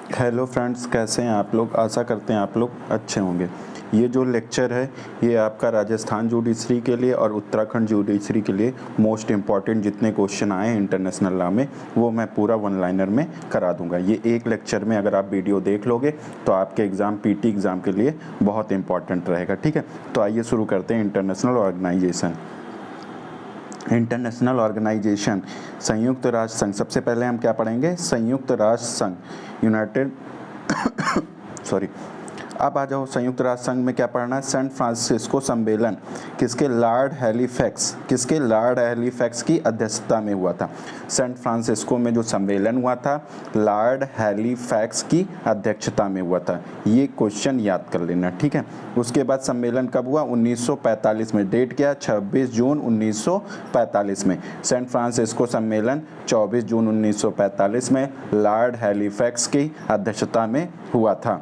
Hello friends, कैसे हैं आप लोग। आशा करते हैं आप लोग अच्छे होंगे। ये जो लेक्चर है ये आपका राजस्थान जुडिशरी के लिए और उत्तराखंड जुडिशरी के लिए मोस्ट इम्पॉर्टेंट जितने क्वेश्चन आए हैं इंटरनेशनल लॉ में वो मैं पूरा वन लाइनर में करा दूंगा। ये एक लेक्चर में अगर आप वीडियो देख लोगे तो आपके एग्ज़ाम पीटी एग्ज़ाम के लिए बहुत इंपॉर्टेंट रहेगा। ठीक है, तो आइए शुरू करते हैं। इंटरनेशनल ऑर्गेनाइजेशन, संयुक्त राष्ट्र संघ। सबसे पहले हम क्या पढ़ेंगे? संयुक्त राष्ट्र संघ, यूनाइटेड सॉरी। अब आ जाओ, संयुक्त राष्ट्र संघ में क्या पढ़ना है? सैन फ्रांसिस्को सम्मेलन किसके? लॉर्ड हैलीफैक्स की अध्यक्षता में हुआ था। सैन फ्रांसिस्को में जो सम्मेलन हुआ था लॉर्ड हैलीफैक्स की अध्यक्षता में हुआ था। ये क्वेश्चन याद कर लेना, ठीक है। उसके बाद सम्मेलन कब हुआ? 1945 में। डेट क्या? 26 जून 1945 में। सैन फ्रांसिस्को सम्मेलन 24 जून 1945 में लॉर्ड हैलीफैक्स की अध्यक्षता में हुआ था।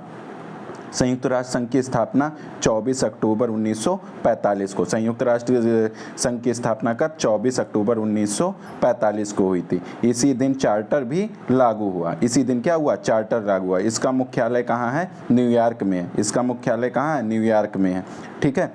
संयुक्त राष्ट्र संघ की स्थापना 24 अक्टूबर 1945 को। संयुक्त राष्ट्र संघ की स्थापना कब? 24 अक्टूबर 1945 को हुई थी। इसी दिन चार्टर भी लागू हुआ। इसी दिन क्या हुआ? चार्टर लागू हुआ। इसका मुख्यालय कहाँ है? न्यूयॉर्क में है। इसका मुख्यालय कहाँ है? न्यूयॉर्क में है, ठीक है।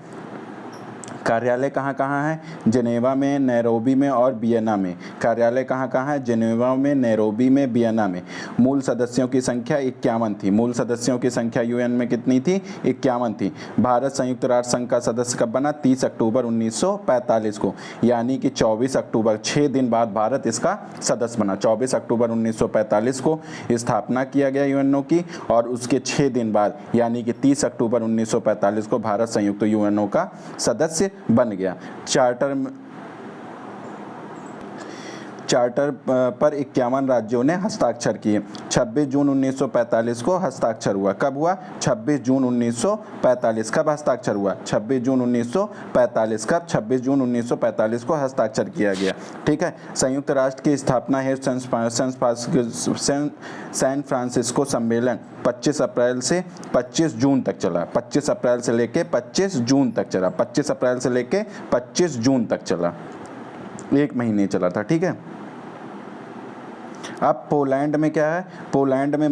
कार्यालय कहाँ कहाँ है? जेनेवा में, नैरोबी में और वियना में। कार्यालय कहाँ कहाँ है? जेनेवा में, नैरोबी में, वियना में। मूल सदस्यों की संख्या 51 थी। मूल सदस्यों की संख्या यूएन में कितनी थी? 51 थी। भारत संयुक्त राष्ट्र संघ का सदस्य कब बना? 30 अक्टूबर 1945 को, यानी कि 24 अक्टूबर, 6 दिन बाद भारत इसका सदस्य बना। 24 अक्टूबर 1945 को स्थापना किया गया यूएनओ की और उसके 6 दिन बाद यानी कि 30 अक्टूबर 1945 को भारत संयुक्त यूएनओ का सदस्य बन गया। चार्टर पर 51 राज्यों ने हस्ताक्षर किए। 26 जून 1945 को हस्ताक्षर हुआ। कब हुआ? 26 जून 1945। कब हस्ताक्षर हुआ? 26 जून 1945। कब? 26 जून 1945 को हस्ताक्षर किया गया, ठीक है। संयुक्त राष्ट्र की स्थापना है सैन फ्रांसिस्को सम्मेलन 25 अप्रैल से 25 जून तक चला। 25 अप्रैल से लेके 25 जून तक चला। 25 अप्रैल से लेके 25 जून तक चला, 1 महीने चला था, ठीक है। अब पोलैंड में क्या है? पोलैंड ने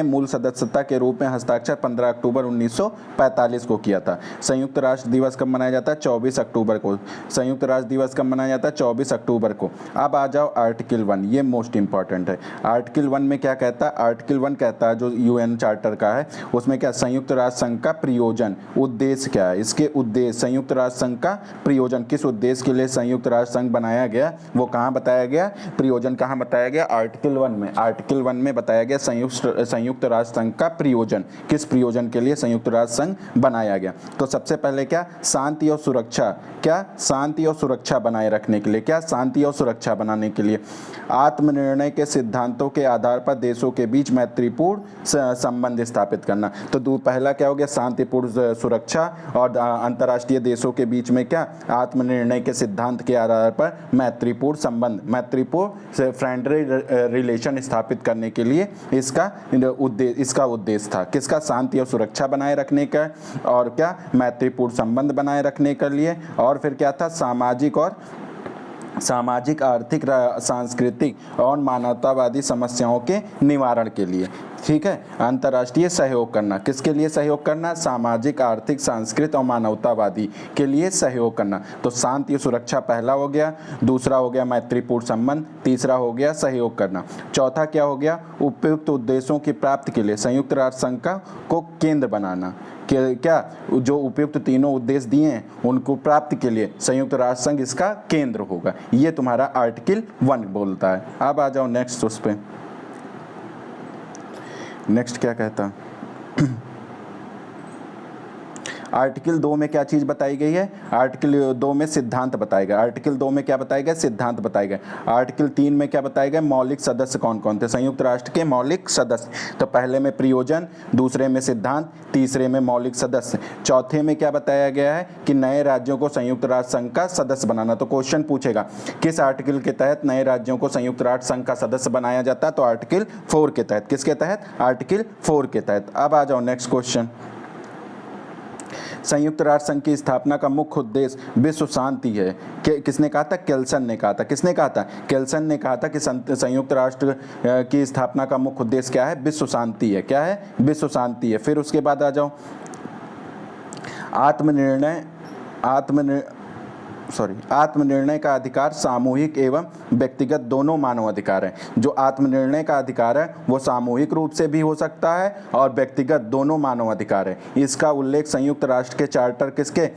मूल सदस्यता के रूप में हस्ताक्षर 15 अक्टूबर 1945 को किया था। संयुक्त राष्ट्र दिवस कब मनाया जाता है? 24 अक्टूबर को। संयुक्त राष्ट्र दिवस कब मनाया जाता है? 24 अक्टूबर को। अब आ जाओ आर्टिकल 1, ये मोस्ट इंपॉर्टेंट है। आर्टिकल 1 में क्या कहता है? आर्टिकल 1 कहता है जो यूएन चार्टर का है उसमें क्या? संयुक्त राष्ट्र संघ का प्रयोजन, उद्देश्य क्या है? इसके उद्देश्य, संयुक्त राष्ट्र संघ का प्रयोजन, किस उद्देश्य के लिए संयुक्त राष्ट्र संघ बनाया गया वो कहाँ बताया गया? प्रयोजन कहाँ बताया गया? आर्टिकल 1 में। आर्टिकल 1 में बताया गया संयुक्त राष्ट्र संघ का प्रयोजन, किस प्रयोजन के लिए संयुक्त राष्ट्र संघ बनाया गया। तो सबसे पहले क्या? शांति और सुरक्षा। क्या? शांति और सुरक्षा बनाए रखने के लिए। क्या? शांति और सुरक्षा बनाने के लिए। आत्मनिर्णय के सिद्धांतों के आधार पर देशों के बीच मैत्रीपूर्ण संबंध स्थापित करना। तो पहला क्या हो गया? शांतिपूर्ण सुरक्षा और अंतर्राष्ट्रीय देशों के बीच में क्या? आत्मनिर्णय के सिद्धांत के आधार पर मैत्रीपूर्ण संबंध, मैत्रीपूर्ण फ्रेंडली रिलेशन स्थापित करने के लिए इसका उद्देश्य था। किसका? शांति और सुरक्षा बनाए रखने का और क्या? मैत्रीपूर्ण संबंध बनाए रखने के लिए। और फिर क्या था? सामाजिक, आर्थिक, सांस्कृतिक और मानवतावादी समस्याओं के निवारण के लिए, ठीक है। अंतर्राष्ट्रीय सहयोग करना, किसके लिए सहयोग करना? सामाजिक, आर्थिक, सांस्कृतिक और मानवतावादी के लिए सहयोग करना। तो शांति और सुरक्षा पहला हो गया, दूसरा हो गया मैत्रीपूर्ण संबंध, तीसरा हो गया सहयोग करना। चौथा क्या हो गया? उपयुक्त उद्देश्यों की प्राप्ति के लिए संयुक्त राष्ट्र संघ को केंद्र बनाना। क्या? जो उपयुक्त तीनों उद्देश्य दिए हैं उनको प्राप्ति के लिए संयुक्त राष्ट्र संघ इसका केंद्र होगा। ये तुम्हारा आर्टिकल 1 बोलता है। अब आ जाओ नेक्स्ट उस पे। नेक्स्ट क्या कहता? आर्टिकल 2 में क्या चीज़ बताई गई है? आर्टिकल 2 में सिद्धांत बताए गए। आर्टिकल 2 में क्या बताया गया? सिद्धांत बताए गए। आर्टिकल 3 में क्या बताया गया? मौलिक सदस्य कौन कौन थे संयुक्त राष्ट्र के? मौलिक सदस्य। तो पहले में प्रयोजन, दूसरे में सिद्धांत, तीसरे में मौलिक सदस्य। चौथे में क्या बताया गया है? कि नए राज्यों को संयुक्त राष्ट्र संघ का सदस्य बनाना। तो क्वेश्चन पूछेगा किस आर्टिकल के तहत नए राज्यों को संयुक्त राष्ट्र संघ का सदस्य बनाया जाता है? तो आर्टिकल 4 के तहत। किसके तहत? आर्टिकल 4 के तहत। अब आ जाओ नेक्स्ट क्वेश्चन। संयुक्त राष्ट्र संघ की स्थापना का मुख्य उद्देश्य विश्व शांति है। किसने कहा था? केल्सन ने कहा था। किसने कहा था? केल्सन ने कहा था कि संयुक्त राष्ट्र की स्थापना का मुख्य उद्देश्य क्या है? विश्व शांति है। क्या है? विश्व शांति है। फिर उसके बाद आ जाओ, आत्मनिर्णय का अधिकार सामूहिक एवं व्यक्तिगत दोनों मानव अधिकार हैं। जो आत्मनिर्णय का अधिकार है वो सामूहिक रूप से भी हो सकता है और व्यक्तिगत दोनों मानव अधिकार है। इसका उल्लेख संयुक्त राष्ट्र के चार्टर किसके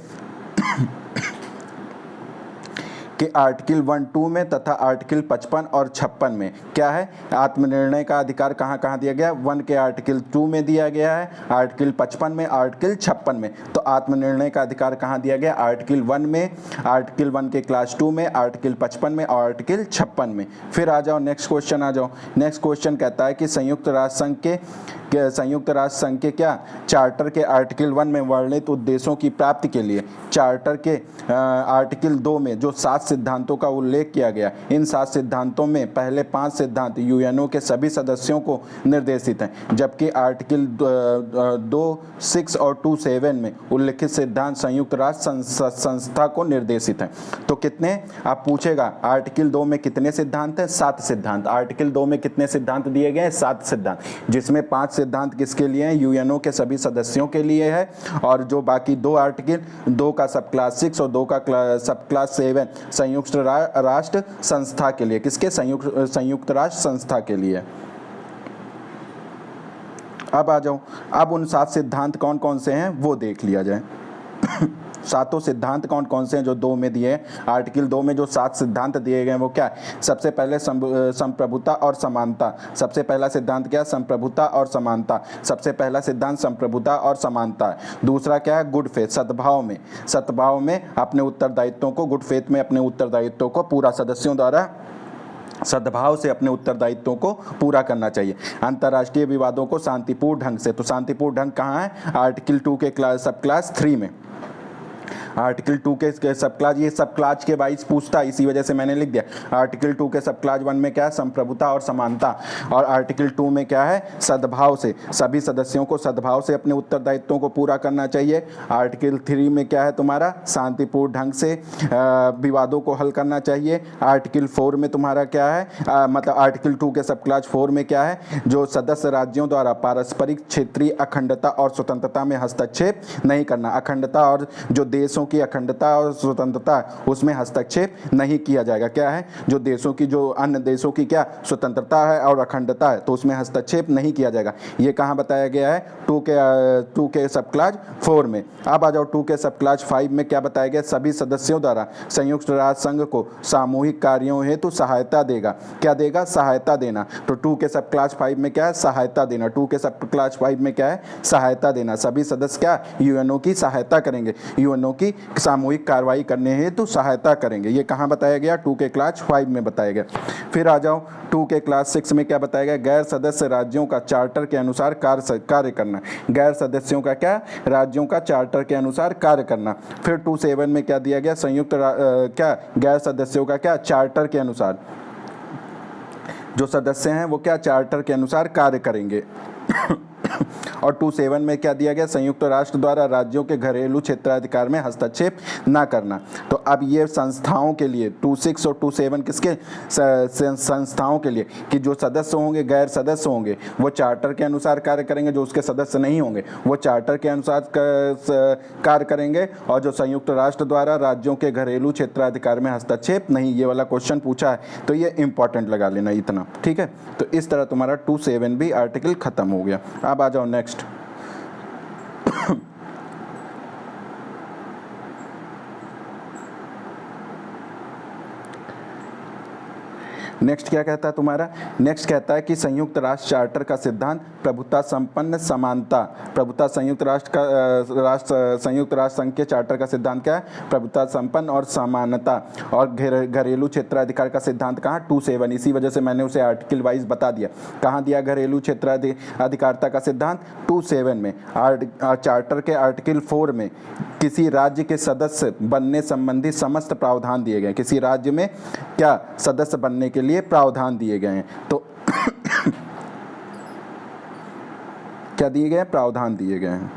कि आर्टिकल 1(2) में तथा आर्टिकल 55 और 56 में क्या है? आत्मनिर्णय का अधिकार कहाँ कहाँ दिया गया? 1 के आर्टिकल 2 में दिया गया है, आर्टिकल 55 में, आर्टिकल 56 में। तो आत्मनिर्णय का अधिकार कहाँ दिया गया? आर्टिकल 1 में, आर्टिकल 1 के क्लास 2 में, आर्टिकल 55 में और आर्टिकल 56 में। फिर आ जाओ नेक्स्ट क्वेश्चन, आ जाओ नेक्स्ट क्वेश्चन कहता है कि संयुक्त राष्ट्र संघ के क्या चार्टर के आर्टिकल 1 में वर्णित उद्देश्यों की प्राप्ति के लिए चार्टर के आर्टिकल 2 में जो 7 सिद्धांतों का उल्लेख किया गया, इन 7 सिद्धांतों में पहले 5 सिद्धांत यूएनओ के सभी सदस्यों को निर्देशित हैं, जबकि आर्टिकल 2, 6 और 27 में उल्लेखित सिद्धांत संयुक्त राष्ट्र संस्था को निर्देशित हैं। तो कितने? आप पूछेगा आर्टिकल 2 में कितने सिद्धांत हैं? 7 सिद्धांत। आर्टिकल 2 में कितने सिद्धांत दिए गए हैं? 7 सिद्धांत, जिसमें 5 सिद्धांत किसके लिए हैं? यूएनओ के सभी सदस्यों के लिए है, और जो बाकी 2 आर्टिकल, 2 का सब क्लास 6 और 2 का सब क्लास 7 संयुक्त राष्ट्र संस्था के लिए। किसके? संयुक्त राष्ट्र संस्था के लिए। अब आ जाओ, अब उन 7 सिद्धांत कौन कौन से हैं वो देख लिया जाए। 7 सिद्धांत कौन कौन से हैं जो 2 में दिए? आर्टिकल 2 में जो 7 सिद्धांत दिए गए वो क्या है? सबसे पहले संप्रभुता और समानता। सबसे पहला सिद्धांत क्या है? संप्रभुता और समानता। सबसे पहला सिद्धांत संप्रभुता और समानता है। दूसरा क्या है? गुड फेथ, सद्भाव में अपने उत्तरदायित्वों को, गुड फेथ में अपने उत्तरदायित्वों को पूरा सदस्यों द्वारा सद्भाव से अपने उत्तरदायित्वों को पूरा करना चाहिए। अंतर्राष्ट्रीय विवादों को शांतिपूर्ण ढंग से, तो शांतिपूर्ण ढंग कहाँ है? आर्टिकल 2 के सब क्लास 3 में। आर्टिकल 2 के सब क्लास, ये सब क्लास के वाइज पूछता है, इसी वजह से मैंने लिख दिया। आर्टिकल 2 के सब क्लास 1 में क्या है? संप्रभुता और समानता, और आर्टिकल 2 में क्या है? सद्भाव से, सभी सदस्यों को सद्भाव से अपने उत्तरदायित्वों को पूरा करना चाहिए। आर्टिकल 3 में क्या है तुम्हारा? शांतिपूर्ण ढंग से विवादों को हल करना चाहिए। आर्टिकल 4 में तुम्हारा क्या है? मतलब आर्टिकल 2 के सब क्लास 4 में क्या है? जो सदस्य राज्यों द्वारा पारस्परिक क्षेत्रीय अखंडता और स्वतंत्रता में हस्तक्षेप नहीं करना। अखंडता और जो देशों की अखंडता और स्वतंत्रता, उसमें हस्तक्षेप नहीं किया जाएगा। क्या है? जो देशों की, जो अन्य देशों की क्या स्वतंत्रता है और अखंडता है, तो उसमें हस्तक्षेप नहीं किया जाएगा। ये कहाँ बताया गया है? 2 के सब क्लास 4 में। अब आ जाओ 2 के सब क्लास 5 में क्या बताया गया? सभी सदस्यों द्वारा संयुक्त राष्ट्र संघ को सामूहिक कार्यों हेतु सहायता देगा। क्या देगा? सहायता देना। तो 2 के सब क्लास 5 में क्या है? सहायता देना। 2 के सब क्लास 5 में क्या है? सहायता देना। सभी सदस्य क्या? यूएनओ की सहायता करेंगे, यूएनओ की सामूहिक कार्रवाई करने हेतु सहायता करेंगे। ये कहाँ बताया गया? 2 के क्लास 5 में बताया गया। फिर आ जाओ 2 के क्लास 6 में क्या बताया गया? गैर सदस्य राज्यों का चार्टर के अनुसार कार्य करना। गैर सदस्यों का क्या? राज्यों का चार्टर के अनुसार कार्य करना। फिर 2(7) में क्या दिया गया? क्या गैर सदस्यों का क्या? चार्टर के अनुसार, जो सदस्य हैं वो क्या? चार्टर के अनुसार कार्य करेंगे। और 2(7) में क्या दिया गया? संयुक्त राष्ट्र द्वारा राज्यों के घरेलू क्षेत्राधिकार में हस्तक्षेप ना करना। तो अब ये संस्थाओं के लिए 2(6) और 2(7) किसके? संस्थाओं के लिए, कि जो सदस्य होंगे, गैर सदस्य होंगे, वो चार्टर के अनुसार कार्य करेंगे। जो उसके सदस्य नहीं होंगे वो चार्टर के अनुसार कार्य करेंगे। और जो संयुक्त राष्ट्र द्वारा राज्यों के घरेलू क्षेत्राधिकार में हस्तक्षेप नहीं, ये वाला क्वेश्चन पूछा है तो ये इंपॉर्टेंट लगा लेना इतना, ठीक है। तो इस तरह तुम्हारा 2(7) भी आर्टिकल खत्म हो गया। अब आ जाओ नेक्स्ट। नेक्स्ट क्या कहता है तुम्हारा? नेक्स्ट कहता है कि संयुक्त राष्ट्र चार्टर का सिद्धांत प्रभुता संपन्न समानता। प्रभुता संयुक्त राष्ट्र संघ के चार्टर का सिद्धांत क्या है? प्रभुता संपन्न और समानता। और घरेलू क्षेत्राधिकार का सिद्धांत कहाँ? 2(7). इसी वजह से मैंने उसे आर्टिकल वाइज बता दिया। कहाँ दिया घरेलू क्षेत्राधिकारता का सिद्धांत? 2(7) में। चार्टर के आर्टिकल 4 में किसी राज्य के सदस्य बनने संबंधी समस्त प्रावधान दिए गए। किसी राज्य में क्या सदस्य बनने के लिए प्रावधान दिए गए हैं। तो क्या दिए गए? प्रावधान दिए गए हैं।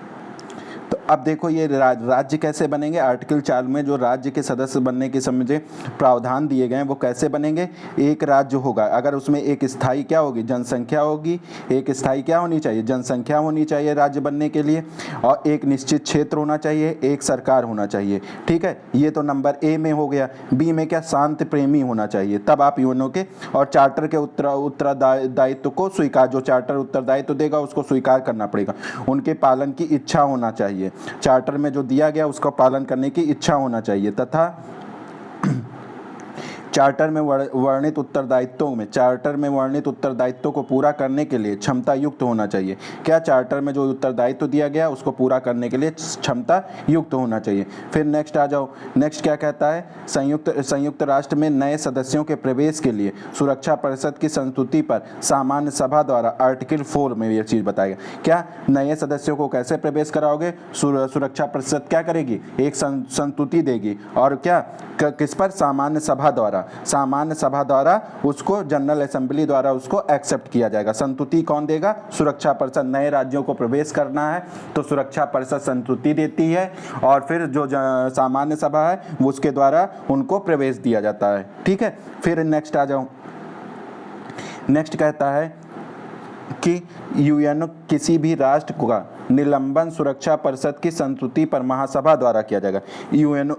तो अब देखो ये राज्य कैसे बनेंगे, आर्टिकल 4 में जो राज्य के सदस्य बनने के समझे प्रावधान दिए गए हैं वो कैसे बनेंगे। एक राज्य होगा, अगर उसमें एक स्थायी क्या होगी, जनसंख्या होगी, एक स्थायी क्या होनी चाहिए, जनसंख्या होनी चाहिए राज्य बनने के लिए, और एक निश्चित क्षेत्र होना चाहिए, एक सरकार होना चाहिए। ठीक है, ये तो नंबर ए में हो गया। बी में क्या, शांति प्रेमी होना चाहिए, तब आप यूएनओ के और चार्टर के उत्तरदायित्व को स्वीकार, जो चार्टर उत्तरदायित्व देगा उसको स्वीकार करना पड़ेगा। उनके पालन की इच्छा होना चाहिए, चार्टर में जो दिया गया उसका पालन करने की इच्छा होना चाहिए, तथा चार्टर में वर्णित उत्तरदायित्वों को पूरा करने के लिए क्षमता युक्त होना चाहिए। क्या, चार्टर में जो उत्तरदायित्व दिया गया उसको पूरा करने के लिए क्षमता युक्त होना चाहिए। फिर नेक्स्ट आ जाओ, नेक्स्ट क्या कहता है, संयुक्त राष्ट्र में नए सदस्यों के प्रवेश के लिए सुरक्षा परिषद की संस्तुति पर सामान्य सभा द्वारा आर्टिकल 4 में यह चीज बताएगा। क्या, नए सदस्यों को कैसे प्रवेश कराओगे, सुरक्षा परिषद क्या करेगी, एक संस्तुति देगी, और क्या किस पर, सामान्य सभा द्वारा उसको जनरल असेंबली द्वारा उसको एक्सेप्ट किया जाएगा। संस्तुति कौन देगा, सुरक्षा परिषद। नए राज्यों को प्रवेश करना है तो सुरक्षा परिषद संस्तुति देती है, और फिर जो सामान्य सभा है वो उसके द्वारा उनको प्रवेश दिया जाता है। ठीक है, फिर नेक्स्ट आ जाओ, नेक्स्ट कहता है कि यूएनओ किसी भी राष्ट्र का निलंबन सुरक्षा परिषद की संस्तुति पर महासभा द्वारा किया जाएगा। यूएनओ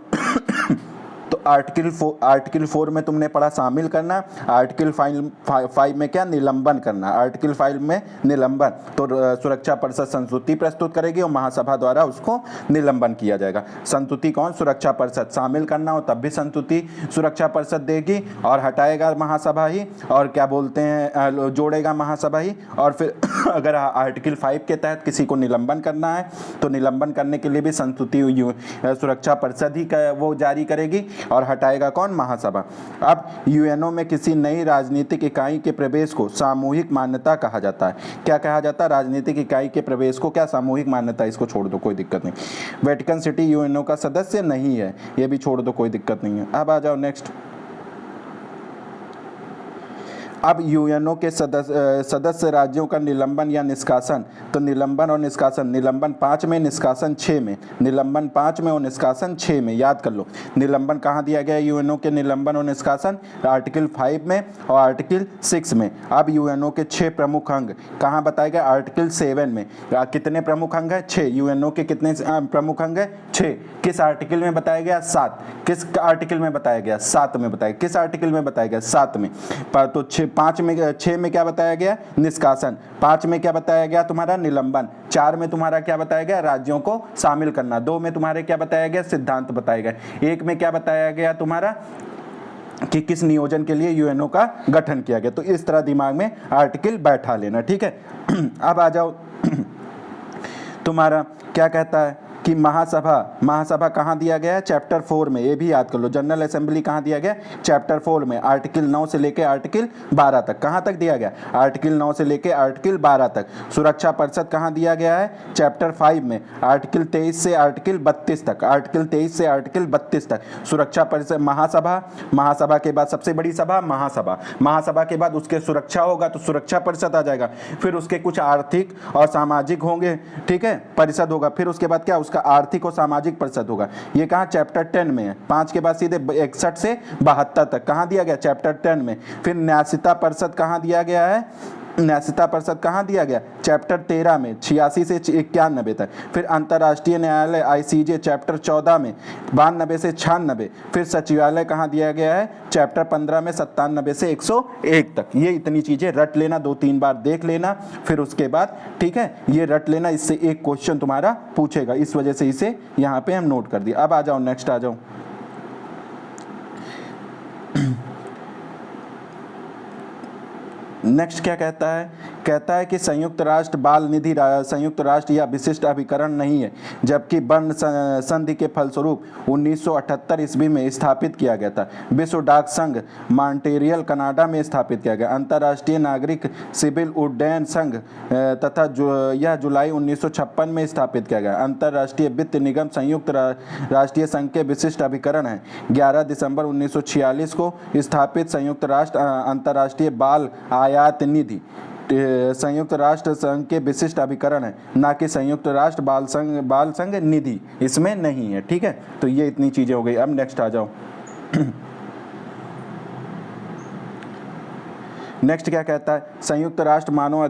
तो आर्टिकल 4 में तुमने पढ़ा शामिल करना, आर्टिकल 5 में क्या, निलंबन करना। आर्टिकल 5 में निलंबन, तो सुरक्षा परिषद संस्तुति प्रस्तुत करेगी और महासभा द्वारा उसको निलंबन किया जाएगा। संस्तुति कौन, सुरक्षा परिषद। शामिल करना हो तब भी संस्तुति सुरक्षा परिषद देगी, और हटाएगा महासभा ही, और क्या बोलते हैं, जोड़ेगा महासभा ही। और फिर अगर आर्टिकल 5 के तहत किसी को निलंबन करना है तो निलंबन करने के लिए भी संस्तुति सुरक्षा परिषद ही वो जारी करेगी, और हटाएगा कौन, महासभा। अब यूएनओ में किसी नई राजनीतिक इकाई के प्रवेश को सामूहिक मान्यता कहा जाता है। क्या कहा जाता है, राजनीतिक इकाई के प्रवेश को क्या, सामूहिक मान्यता। इसको छोड़ दो, कोई दिक्कत नहीं। वेटिकन सिटी यूएनओ का सदस्य नहीं है, ये भी छोड़ दो, कोई दिक्कत नहीं है। अब आ जाओ नेक्स्ट। अब यूएनओ के सदस्य राज्यों का निलंबन या निष्कासन, तो निलंबन और निष्कासन, निलंबन 5 में, निष्कासन 6 में, निलंबन 5 में और निष्कासन 6 में। याद कर लो, निलंबन कहाँ दिया गया यूएनओ के, निलंबन और निष्कासन आर्टिकल 5 में और आर्टिकल 6 में। अब यूएनओ के 6 प्रमुख अंग कहाँ बताए गए, आर्टिकल 7 में। कितने प्रमुख अंग है, 6। यूएनओ के कितने प्रमुख अंग है, 6। किस आर्टिकल में बताया गया, 7। किस आर्टिकल में बताया गया, 7 में बताया। किस आर्टिकल में बताया गया, 7 में। पर तो 6 में क्या बताया गया, निष्कासन। 5 में क्या बताया गया तुम्हारा, निलंबन। 4 में तुम्हारा क्या बताया गया, राज्यों को शामिल करना। 2 में तुम्हारे क्या बताया गया, सिद्धांत बताए गए। 1 में क्या बताया गया तुम्हारा, कि किस नियोजन के लिए यूएनओ का गठन किया गया। तो इस तरह दिमाग में आर्टिकल बैठा लेना, ठीक है। अब आ जाओ, तुम्हारा क्या कहता है कि महासभा कहाँ दिया गया है, चैप्टर 4 में। ये भी याद कर लो। जनरल असेंबली कहाँ दिया गया, चैप्टर 4 में, आर्टिकल 9 से लेके आर्टिकल 12 तक। कहाँ तक दिया गया, आर्टिकल 9 से लेके आर्टिकल 12 तक। सुरक्षा परिषद कहाँ दिया गया है, चैप्टर 5 में, आर्टिकल 23 से आर्टिकल 32 तक। आर्टिकल 23 से आर्टिकल 32 तक सुरक्षा परिषद। महासभा के बाद सबसे बड़ी सभा महासभा के बाद उसके सुरक्षा होगा तो सुरक्षा परिषद आ जाएगा। फिर उसके कुछ आर्थिक और सामाजिक होंगे, ठीक है, परिषद होगा। फिर उसके बाद क्या, आर्थिक और सामाजिक परिषद होगा। ये कहाँ, चैप्टर 10 में है। 5 के बाद सीधे 61 से 72 तक कहाँ दिया गया, चैप्टर 10 में। फिर न्यायिकता परिषद कहाँ दिया गया है, न्यायिकता परिषद कहाँ दिया गया, चैप्टर 13 में, 86 से 91 तक। फिर अंतर्राष्ट्रीय न्यायालय आईसीजे चैप्टर 14 में, 92 से 96। फिर सचिवालय कहाँ दिया गया है, चैप्टर 15 में, 97 से 101 तक। ये इतनी चीजें रट लेना, 2-3 बार देख लेना, फिर उसके बाद ठीक है ये रट लेना। इससे एक क्वेश्चन तुम्हारा पूछेगा, इस वजह से इसे यहाँ पे हम नोट कर दिए। अब आ जाओ नेक्स्ट, आ जाओ। नेक्स्ट क्या कहता है कि संयुक्त राष्ट्र बाल निधि संयुक्त राष्ट्र या विशिष्ट अभिकरण नहीं है, जबकि बर्न संधि के फलस्वरूप 1978 ईस्वी में स्थापित किया गया था। विश्व डाक संघ मॉन्ट्रियल कनाडा में स्थापित किया गया। अंतर्राष्ट्रीय नागरिक सिविल उड्डयन संघ तथा यह जुलाई 1956 में स्थापित किया गया। अंतर्राष्ट्रीय वित्त निगम संयुक्त राष्ट्रीय संघ के विशिष्ट अभिकरण है। 11 दिसंबर 1946 को स्थापित संयुक्त राष्ट्र अंतर्राष्ट्रीय बाल आयात निधि संयुक्त राष्ट्र संघ के विशिष्ट अभिकरण है, ना कि संयुक्त राष्ट्र बाल संघ निधि, इसमें नहीं है। ठीक है, तो ये इतनी चीजें हो गई। अब नेक्स्ट आ जाओ। नेक्स्ट क्या कहता है, संयुक्त राष्ट्र मानव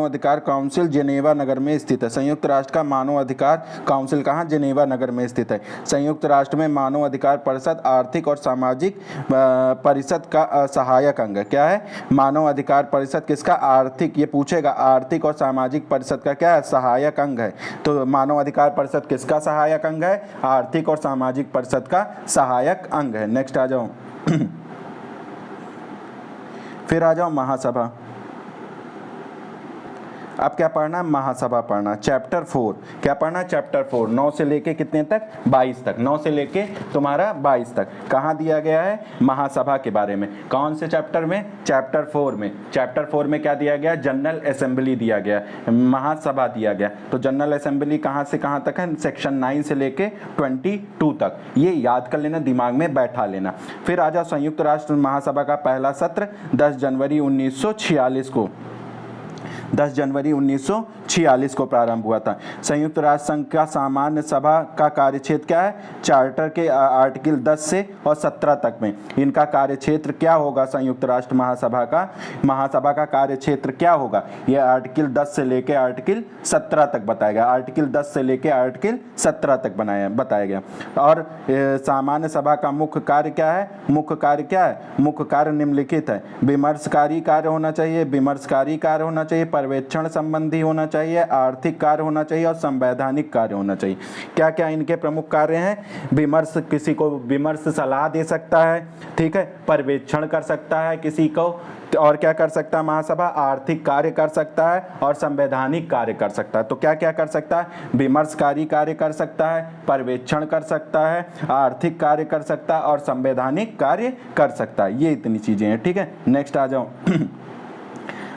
अधिकार काउंसिल जेनेवा नगर में स्थित है। संयुक्त राष्ट्र का मानव अधिकार काउंसिल कहाँ, जेनेवा नगर में स्थित है। संयुक्त राष्ट्र में मानव अधिकार परिषद आर्थिक और सामाजिक परिषद का सहायक अंग है। क्या है, मानव अधिकार परिषद किसका, आर्थिक, ये पूछेगा, आर्थिक और सामाजिक परिषद का क्या है, सहायक अंग है। तो मानव अधिकार परिषद किसका सहायक अंग है, आर्थिक और सामाजिक परिषद का सहायक अंग है। नेक्स्ट आ जाओ। फिर आ जाओ महासभा। अब क्या पढ़ना, महासभा पढ़ना, चैप्टर 4। क्या पढ़ना, चैप्टर 4, 9 से लेके कितने तक, 22 तक, 9 से लेके तुम्हारा 22 तक। कहाँ दिया गया है, महासभा के बारे में। कौन से चैप्टर में, चैप्टर 4 में। चैप्टर 4 में क्या दिया गया, जनरल असेंबली दिया गया, महासभा दिया गया। तो जनरल असेंबली कहाँ से कहाँ तक है, सेक्शन 9 से लेके 22 तक। ये याद कर लेना, दिमाग में बैठा लेना। फिर आ जाओ, संयुक्त राष्ट्र महासभा का पहला सत्र 10 जनवरी 1946 को 10 जनवरी 1946 को प्रारंभ हुआ था। संयुक्त राष्ट्र संघ का सामान्य सभा का कार्यक्षेत्र क्या है, चार्टर के आर्टिकल 10 से और 17 तक में इनका कार्यक्षेत्र क्या होगा। संयुक्त राष्ट्र महासभा का कार्यक्षेत्र क्या होगा, ये आर्टिकल 10 से लेकर आर्टिकल 17 तक बताया गया। आर्टिकल 10 से लेकर आर्टिकल 17 तक बताया गया। और सामान्य सभा का मुख्य कार्य क्या है, मुख्य कार्य क्या है, मुख्य कार्य निम्नलिखित है। विमर्शकारी कार्य होना चाहिए, पर्यवेक्षण संबंधी होना चाहिए, आर्थिक कार्य होना चाहिए और संवैधानिक कार्य होना चाहिए। क्या क्या इनके प्रमुख कार्य हैं, विमर्श, किसी को विमर्श सलाह दे सकता है, ठीक है, पर्यवेक्षण कर सकता है किसी को, और क्या कर सकता है महासभा, आर्थिक कार्य कर सकता है और संवैधानिक कार्य कर सकता है। तो क्या क्या कर सकता है, विमर्शकारी कार्य कर सकता है, पर्यवेक्षण कर सकता है, आर्थिक कार्य कर सकता है और संवैधानिक कार्य कर सकता है। ये इतनी चीजें हैं। ठीक है, नेक्स्ट आ जाओ।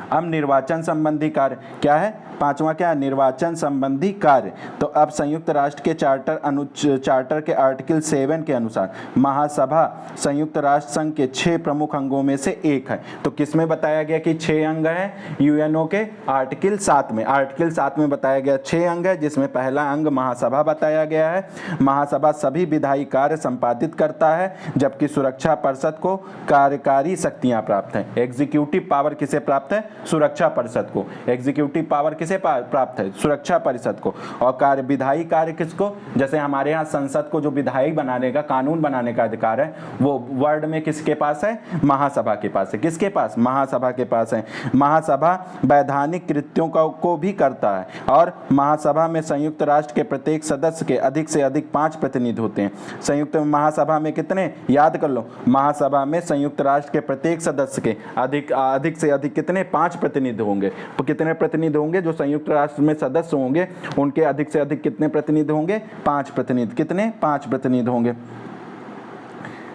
अब निर्वाचन संबंधी कार्य क्या है, पांचवा क्या है, निर्वाचन संबंधी कार्य। तो अब संयुक्त राष्ट्र के चार्टर के आर्टिकल 7 के अनुसार महासभा संयुक्त राष्ट्र संघ के 6 प्रमुख अंगों में से एक है। तो किसमें बताया गया कि 6 अंग हैं, यूएनओ के आर्टिकल 7 में। आर्टिकल 7 में बताया गया 6 अंग है, जिसमें पहला अंग महासभा बताया गया है। महासभा सभी विधायी कार्य संपादित करता है, जबकि सुरक्षा परिषद को कार्यकारी शक्तियां प्राप्त है। एग्जीक्यूटिव पावर किसे प्राप्त है, सुरक्षा परिषद को। एग्जीक्यूटिव पावर किसे प्राप्त है, सुरक्षा परिषद को। और विधायी कार्य किसको, जैसे हमारे यहाँ संसद को जो विधायी बनाने का, कानून बनाने का अधिकार है, वो वर्ड में किसके पास है, महासभा के पास है। किसके पास, महासभा के पास है। महासभा वैधानिक कृत्यों को भी करता है। और महासभा में संयुक्त राष्ट्र के प्रत्येक सदस्य के अधिक से अधिक 5 प्रतिनिधि होते हैं। संयुक्त महासभा में कितने, याद कर लो, महासभा में संयुक्त राष्ट्र के प्रत्येक सदस्य के अधिक से अधिक कितने, 5 प्रतिनिधि होंगे। तो कितने प्रतिनिधि होंगे, जो संयुक्त राष्ट्र में सदस्य होंगे उनके अधिक से अधिक कितने प्रतिनिधि होंगे, 5 प्रतिनिधि। कितने, 5 प्रतिनिधि होंगे।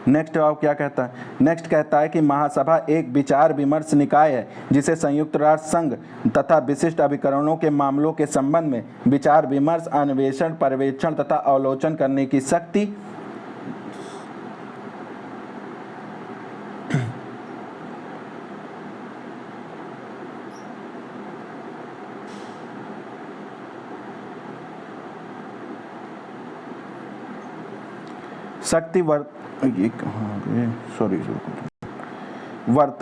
नेक्स्ट आप क्या कहता है, नेक्स्ट कहता है कि महासभा एक विचार विमर्श निकाय है, जिसे संयुक्त राष्ट्र संघ तथा विशिष्ट अभिकरणों के मामलों के संबंध में विचार विमर्श, अन्वेषण, पर्यवेक्षण तथा अवलोकन करने की शक्ति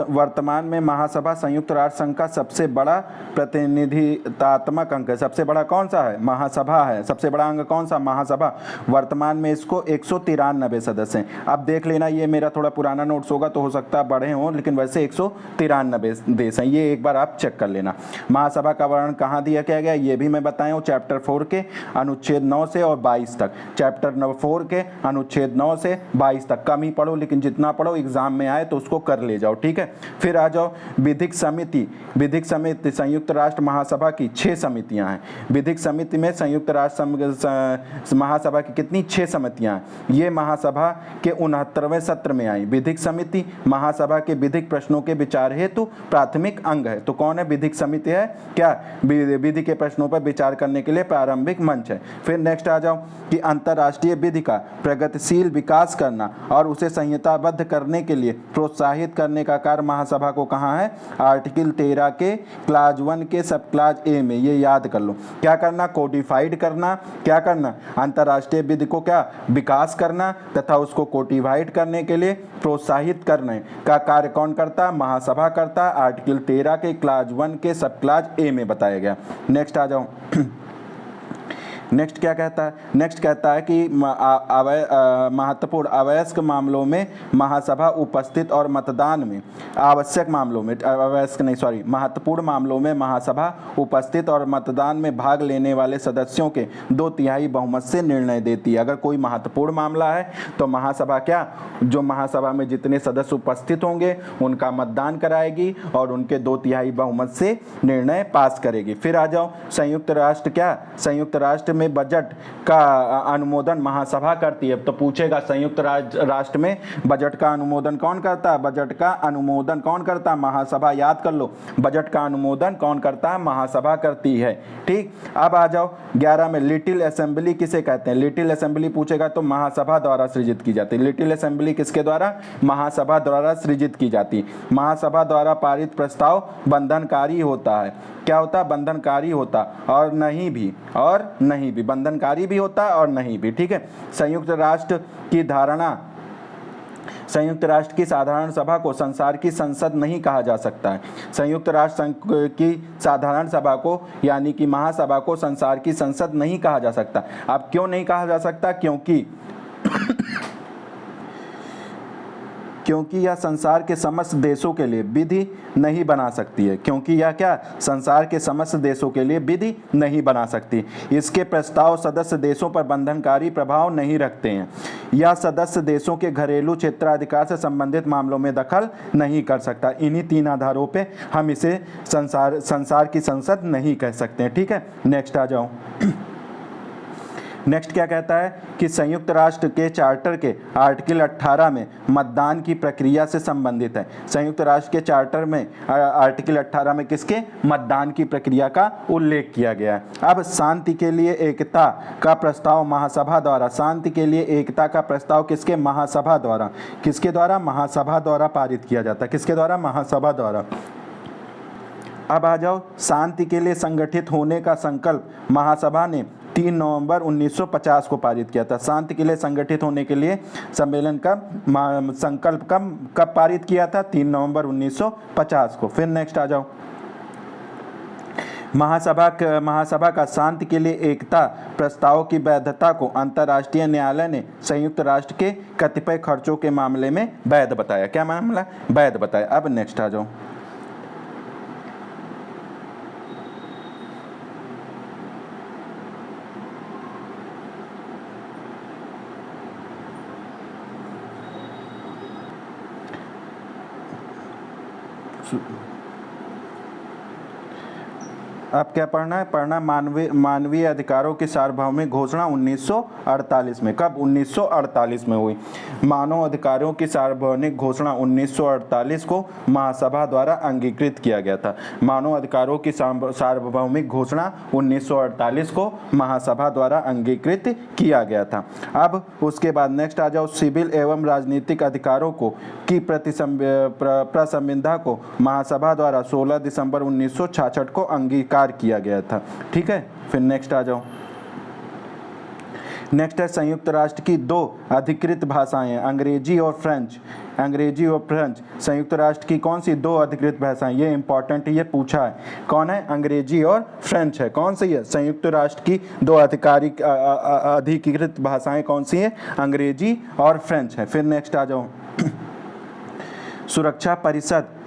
वर्तमान में महासभा संयुक्त राष्ट्र संघ का सबसे बड़ा प्रतिनिधित्वात्मक अंग है। सबसे बड़ा कौन सा है, महासभा है। सबसे बड़ा अंग कौन सा, महासभा। वर्तमान में इसको 193 सदस्य हैं। अब देख लेना, ये मेरा थोड़ा पुराना नोट्स होगा तो हो सकता है बड़े हों, लेकिन वैसे 193 देश हैं। ये एक बार आप चेक कर लेना। महासभा का वर्णन कहाँ दिया गया, ये भी मैं बताया हूँ, चैप्टर 4 के अनुच्छेद 9 से और 22 तक। चैप्टर 4 के अनुच्छेद 9 से 22 तक। कम ही पढ़ो, लेकिन जितना पढ़ो एग्जाम में आए तो उसको कर ले जाओ। ठीक है, फिर आ जाओ विधिक समिति। विधिक समिति संयुक्त राष्ट्र महासभा की 6 समितियां हैं। विधिक समिति में संयुक्त राष्ट्र महासभा की कितनी, 6 समितियां हैं। ये महासभा के 69वें सत्र में आई। विधिक समिति महासभा के विधिक प्रश्नों के विचार हेतु प्राथमिक अंग है। तो कौन है, विधिक समिति है, क्या विधि के प्रश्नों पर विचार करने के लिए प्रारंभिक मंच है। फिर नेक्स्ट आ जाओ कि अंतर्राष्ट्रीय विधि का प्रगतिशील विकास करना और उसे संहिताबद्ध करने के लिए प्रोत्साहित करने टीकाकार महासभा को कहाँ है, आर्टिकल 13 के क्लाज 1 के सब क्लाज ए में, ये याद कर लो। क्या करना, कोडिफाइड करना, क्या करना, अंतर्राष्ट्रीय विधि को क्या विकास करना तथा उसको कोडिफाइड करने के लिए प्रोत्साहित करने का कार्य कौन करता, महासभा करता। आर्टिकल 13 के क्लाज 1 के सब क्लाज ए में बताया गया। नेक्स्ट आ जाओ। नेक्स्ट क्या कहता है, नेक्स्ट कहता है कि महत्वपूर्ण अवयस्क मामलों में महासभा उपस्थित और मतदान में आवश्यक मामलों में अवयस्क नहीं सॉरी महत्वपूर्ण मामलों में महासभा उपस्थित और मतदान में भाग लेने वाले सदस्यों के 2/3 बहुमत से निर्णय देती है। अगर कोई महत्वपूर्ण मामला है तो महासभा क्या, जो महासभा में जितने सदस्य उपस्थित होंगे उनका मतदान कराएगी और उनके 2/3 बहुमत से निर्णय पास करेगी। फिर आ जाओ, संयुक्त राष्ट्र क्या, संयुक्त राष्ट्र में बजट का अनुमोदन महासभा करती है। तो पूछेगा संयुक्त राष्ट्र में बजट का अनुमोदन कौन करता है, बजट का अनुमोदन कौन करता है, महासभा। याद कर लो, बजट का अनुमोदन कौन करता है, महासभा करती है। ठीक, अब आ जाओ 11 में, लिटिल असेंबली किसे कहते हैं। लिटिल असेंबली पूछेगा तो महासभा द्वारा सृजित की जाती है। लिटिल असेंबली किसके द्वारा, महासभा द्वारा सृजित की जाती। महासभा द्वारा पारित प्रस्ताव बंधनकारी होता है। क्या होता, बंधनकारी होता, और नहीं भी बंधनकारी भी होता है और नहीं भी। ठीक है, संयुक्त राष्ट्र की धारणा, संयुक्त राष्ट्र की साधारण सभा को संसार की संसद नहीं कहा जा सकता है। संयुक्त राष्ट्र की साधारण सभा को यानी कि महासभा को संसार की संसद नहीं कहा जा सकता। अब क्यों नहीं कहा जा सकता, क्योंकि यह संसार के समस्त देशों के लिए विधि नहीं बना सकती है। क्योंकि यह क्या, संसार के समस्त देशों के लिए विधि नहीं बना सकती। इसके प्रस्ताव सदस्य देशों पर बंधनकारी प्रभाव नहीं रखते हैं। यह सदस्य देशों के घरेलू क्षेत्राधिकार से संबंधित मामलों में दखल नहीं कर सकता। इन्हीं 3 आधारों पे हम इसे संसार की संसद नहीं कह सकते हैं। ठीक है, नेक्स्ट आ जाओ। नेक्स्ट क्या कहता है कि संयुक्त राष्ट्र के चार्टर के आर्टिकल 18 में मतदान की प्रक्रिया से संबंधित है। संयुक्त राष्ट्र के चार्टर में आर्टिकल 18 में किसके, मतदान की प्रक्रिया का उल्लेख किया गया है। अब शांति के लिए एकता का प्रस्ताव महासभा द्वारा, शांति के लिए एकता का प्रस्ताव किसके, महासभा द्वारा, किसके द्वारा, महासभा द्वारा पारित किया जाता है। किसके द्वारा, महासभा द्वारा। अब आ जाओ, शांति के लिए संगठित होने का संकल्प महासभा ने 3 नवंबर 1950 को पारित किया था। शांति के लिए संगठित होने के लिए सम्मेलन का संकल्प कब पारित किया था, 3 नवंबर 1950 को। फिर नेक्स्ट आ जाओ, महासभा का शांति के लिए एकता प्रस्ताव की वैधता को अंतर्राष्ट्रीय न्यायालय ने संयुक्त राष्ट्र के कतिपय खर्चों के मामले में वैध बताया। क्या मामला, वैध बताया। अब नेक्स्ट आ जाओ, अब क्या पढ़ना है, पढ़ना मानवीय अधिकारों की सार्वभौमिक घोषणा 1948 में। कब, 1948 में हुई। मानव अधिकारों की सार्वभौमिक घोषणा 1948 को महासभा द्वारा अंगीकृत किया गया था। मानव अधिकारों की सार्वभौमिक घोषणा 1948 को महासभा द्वारा अंगीकृत किया गया था। अब उसके बाद नेक्स्ट आ जाओ, सिविल एवं राजनीतिक अधिकारों को की प्रसंविधा को महासभा द्वारा 16 दिसंबर 1966 को अंगीकार किया गया था। ठीक है, फिर नेक्स्ट आ जाओ। नेक्स्ट है संयुक्त राष्ट्र की 2 अधिकृत भाषाएं, अंग्रेजी और फ्रेंच। अंग्रेजी और फ्रेंच संयुक्त राष्ट्र की कौन सी 2 अधिकृत भाषाएं, ये इंपॉर्टेंट है, ये पूछा है। कौन है, अंग्रेजी और फ्रेंच है। कौन सी है, संयुक्त राष्ट्र की 2 अधिकृत भाषाएं कौन सी है, अंग्रेजी और फ्रेंच है। फिर नेक्स्ट आ जाओ,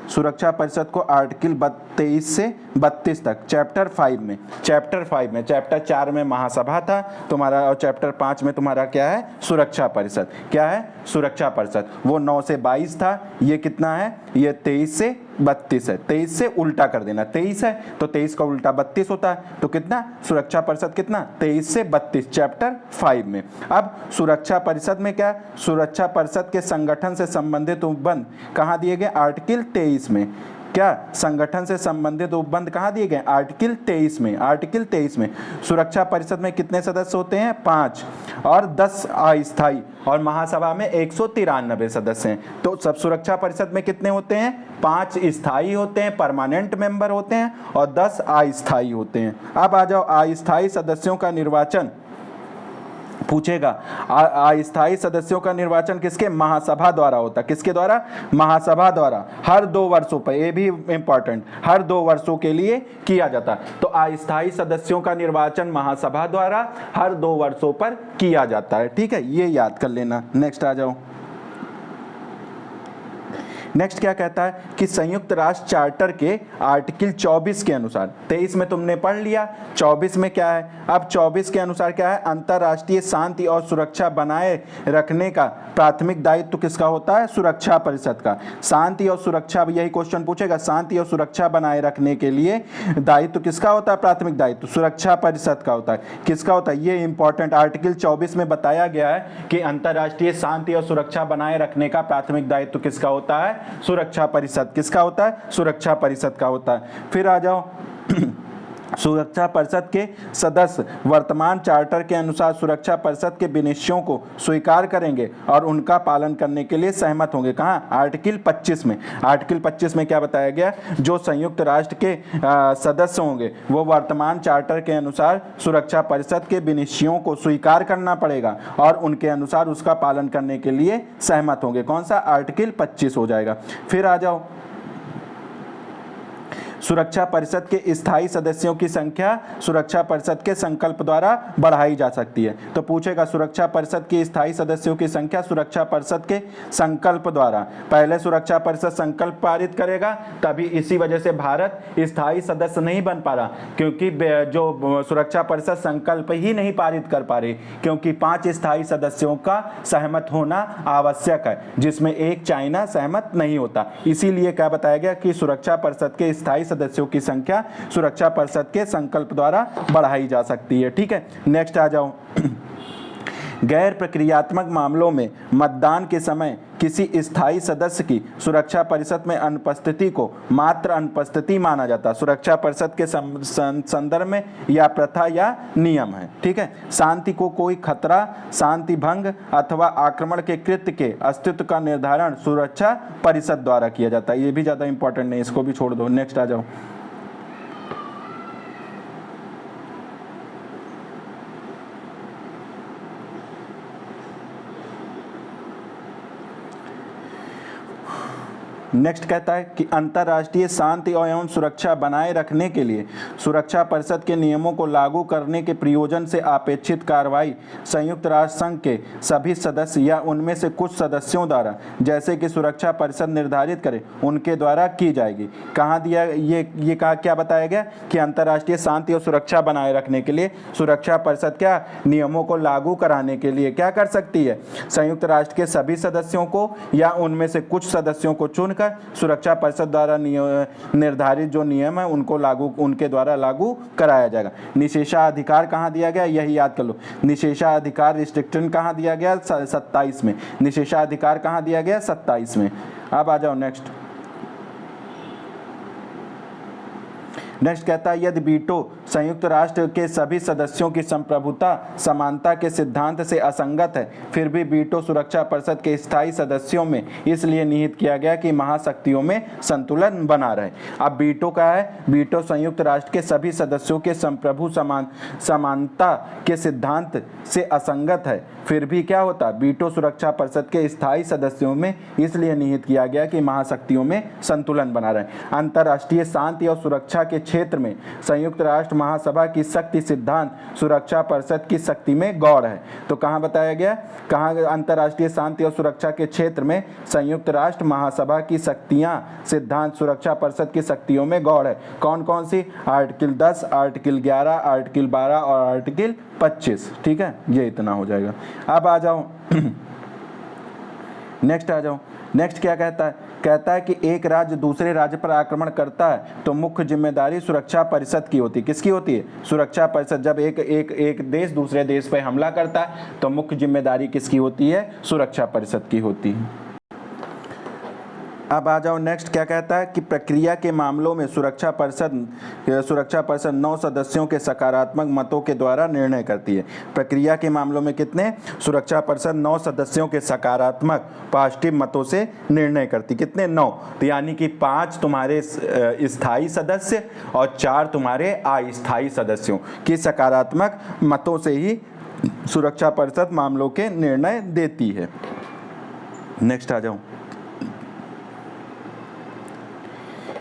सुरक्षा परिषद को आर्टिकल 23 से 32 तक चैप्टर 5 में, चैप्टर 4 में महासभा था तुम्हारा और चैप्टर 5 में तुम्हारा क्या है, सुरक्षा परिषद। क्या है, सुरक्षा परिषद। वो 9 से 22 था, ये कितना है, ये 23 से 32 है। 23 से उल्टा कर देना, 23 है तो 23 का उल्टा 32 होता है, तो कितना, सुरक्षा परिषद कितना, 23 से 32 चैप्टर 5 में। अब सुरक्षा परिषद में क्या, सुरक्षा परिषद के संगठन से संबंधित उपबंध कहाँ दिए गए, आर्टिकल 23 में। क्या संगठन से संबंधित उपबंध कहाँ दिए गए? आर्टिकल 23 में। आर्टिकल 23 में सुरक्षा परिषद में कितने सदस्य होते हैं? 5 और 10 अस्थायी, और महासभा में 193 सदस्य हैं। तो सब सुरक्षा परिषद में कितने होते हैं? 5 स्थायी होते हैं, परमानेंट मेंबर होते हैं, और 10 अस्थायी होते हैं। अब आ जाओ, अस्थायी सदस्यों का निर्वाचन पूछेगा। अस्थायी सदस्यों का निर्वाचन किसके? महासभा द्वारा होता है। किसके द्वारा? महासभा द्वारा, हर 2 वर्षों पर, ये भी इंपॉर्टेंट, हर 2 वर्षों के लिए किया जाता है। तो अस्थायी सदस्यों का निर्वाचन महासभा द्वारा हर 2 वर्षों पर किया जाता है। ठीक है, ये याद कर लेना। नेक्स्ट आ जाओ। नेक्स्ट क्या कहता है कि संयुक्त राष्ट्र चार्टर के आर्टिकल 24 के अनुसार, 23 में तुमने पढ़ लिया, 24 में क्या है? अब 24 के अनुसार क्या है? अंतर्राष्ट्रीय शांति और सुरक्षा बनाए रखने का प्राथमिक दायित्व किसका होता है? सुरक्षा परिषद का। शांति और सुरक्षा, यही क्वेश्चन पूछेगा, शांति और सुरक्षा बनाए रखने के लिए दायित्व किसका होता है? प्राथमिक दायित्व सुरक्षा परिषद का होता है। किसका होता है? ये इंपॉर्टेंट, आर्टिकल 24 में बताया गया है कि अंतर्राष्ट्रीय शांति और सुरक्षा बनाए रखने का प्राथमिक दायित्व किसका होता है? सुरक्षा परिषद। किसका होता है? सुरक्षा परिषद का होता है। फिर आ जाओ, सुरक्षा परिषद के सदस्य वर्तमान चार्टर के अनुसार सुरक्षा परिषद के विनिश्चयों को स्वीकार करेंगे और उनका पालन करने के लिए सहमत होंगे। कहाँ? आर्टिकल 25 में। आर्टिकल 25 में क्या बताया गया? जो संयुक्त राष्ट्र के सदस्य होंगे वो वर्तमान चार्टर के अनुसार सुरक्षा परिषद के विनिश्चयों को स्वीकार करना पड़ेगा और उनके अनुसार उसका पालन करने के लिए सहमत होंगे। कौन सा? आर्टिकल 25 हो जाएगा। फिर आ जाओ, सुरक्षा परिषद के स्थायी सदस्यों की संख्या सुरक्षा परिषद के संकल्प द्वारा बढ़ाई जा सकती है। तो पूछेगा सुरक्षा परिषद के स्थायी सदस्यों की संख्या सुरक्षा परिषद के संकल्प द्वारा। पहले सुरक्षा परिषद संकल्प पारित करेगा, तभी इसी वजह से भारत स्थायी सदस्य नहीं बन पा रहा, क्योंकि जो सुरक्षा परिषद संकल्प ही नहीं पारित कर पा रही, क्योंकि 5 स्थायी सदस्यों का सहमत होना आवश्यक है, जिसमें एक चाइना सहमत नहीं होता। इसीलिए क्या बताया गया कि सुरक्षा परिषद के स्थायी सदस्यों की संख्या सुरक्षा परिषद के संकल्प द्वारा बढ़ाई जा सकती है। ठीक है, नेक्स्ट आ जाओ। गैर प्रक्रियात्मक मामलों में मतदान के समय किसी स्थायी सदस्य की सुरक्षा परिषद में अनुपस्थिति को मात्र अनुपस्थिति माना जाता है। सुरक्षा परिषद के संदर्भ में या प्रथा या नियम है। ठीक है, शांति को कोई खतरा, शांति भंग अथवा आक्रमण के कृत्य के अस्तित्व का निर्धारण सुरक्षा परिषद द्वारा किया जाता है। ये भी ज़्यादा इंपॉर्टेंट नहीं, इसको भी छोड़ दो। नेक्स्ट आ जाओ। नेक्स्ट कहता है कि अंतर्राष्ट्रीय शांति एवं सुरक्षा बनाए रखने के लिए सुरक्षा परिषद के नियमों को लागू करने के प्रयोजन से अपेक्षित कार्रवाई संयुक्त राष्ट्र संघ के सभी सदस्य या उनमें से कुछ सदस्यों द्वारा, जैसे कि सुरक्षा परिषद निर्धारित करे, उनके द्वारा की जाएगी। कहाँ दिया ये कहा क्या बताया गया कि अंतर्राष्ट्रीय शांति और सुरक्षा बनाए रखने के लिए सुरक्षा परिषद क्या नियमों को लागू कराने के लिए क्या कर सकती है? संयुक्त राष्ट्र के सभी सदस्यों को या उनमें से कुछ सदस्यों को चुनकर सुरक्षा परिषद द्वारा निर्धारित जो नियम है उनके द्वारा लागू कराया जाएगा। निषेधाधिकार कहाँ दिया गया? यही याद कर लो। निषेधाधिकार रिस्ट्रिक्शन कहाँ दिया गया? 27 में। निषेधाधिकार कहाँ दिया गया? 27 में। अब आ जाओ नेक्स्ट। नेक्स्ट कहता है यदि वीटो संयुक्त राष्ट्र के सभी सदस्यों की संप्रभुता समानता के सिद्धांत से असंगत है, फिर भी वीटो सुरक्षा परिषद के स्थायी सदस्यों में इसलिए निहित किया गया कि महाशक्तियों में संतुलन बना रहे। अब वीटो का है, वीटो संयुक्त राष्ट्र के सभी सदस्यों के संप्रभु समानता के सिद्धांत से असंगत है, फिर भी क्या होता? वीटो सुरक्षा परिषद के स्थायी सदस्यों में इसलिए निहित किया गया कि महाशक्तियों में संतुलन बना रहे। अंतर्राष्ट्रीय शांति और सुरक्षा के क्षेत्र में संयुक्त राष्ट्र महासभा की शक्ति सिद्धांत सुरक्षा परिषद की शक्ति में गौड़ है। तो कहाँ बताया गया? कहाँ? अंतर्राष्ट्रीय शांति और सुरक्षा के क्षेत्र में संयुक्त राष्ट्र महासभा की शक्तियां सिद्धांत सुरक्षा परिषद की शक्तियों में गौड़ है। कौन कौन सी? आर्टिकल 10, आर्टिकल 11, आर्टिकल 12 और आर्टिकल 25। ठीक है, ये इतना हो जाएगा। अब आ जाओ नेक्स्ट आ जाओ। नेक्स्ट क्या कहता है? कहता है कि एक राज्य दूसरे राज्य पर आक्रमण करता है तो मुख्य जिम्मेदारी सुरक्षा परिषद की होती है। किसकी होती है? सुरक्षा परिषद। जब एक देश दूसरे देश पर हमला करता है तो मुख्य जिम्मेदारी किसकी होती है? सुरक्षा परिषद की होती है। अब आ जाओ नेक्स्ट, क्या कहता है कि प्रक्रिया के मामलों में सुरक्षा परिषद 9 सदस्यों के सकारात्मक मतों के द्वारा निर्णय करती है। प्रक्रिया के मामलों में कितने? सुरक्षा परिषद 9 सदस्यों के सकारात्मक पॉजिटिव मतों से निर्णय करती। कितने? 9। तो यानी कि 5 तुम्हारे स्थायी सदस्य और 4 तुम्हारे अस्थायी सदस्यों की सकारात्मक मतों से ही सुरक्षा परिषद मामलों के निर्णय देती है। नेक्स्ट आ जाओ,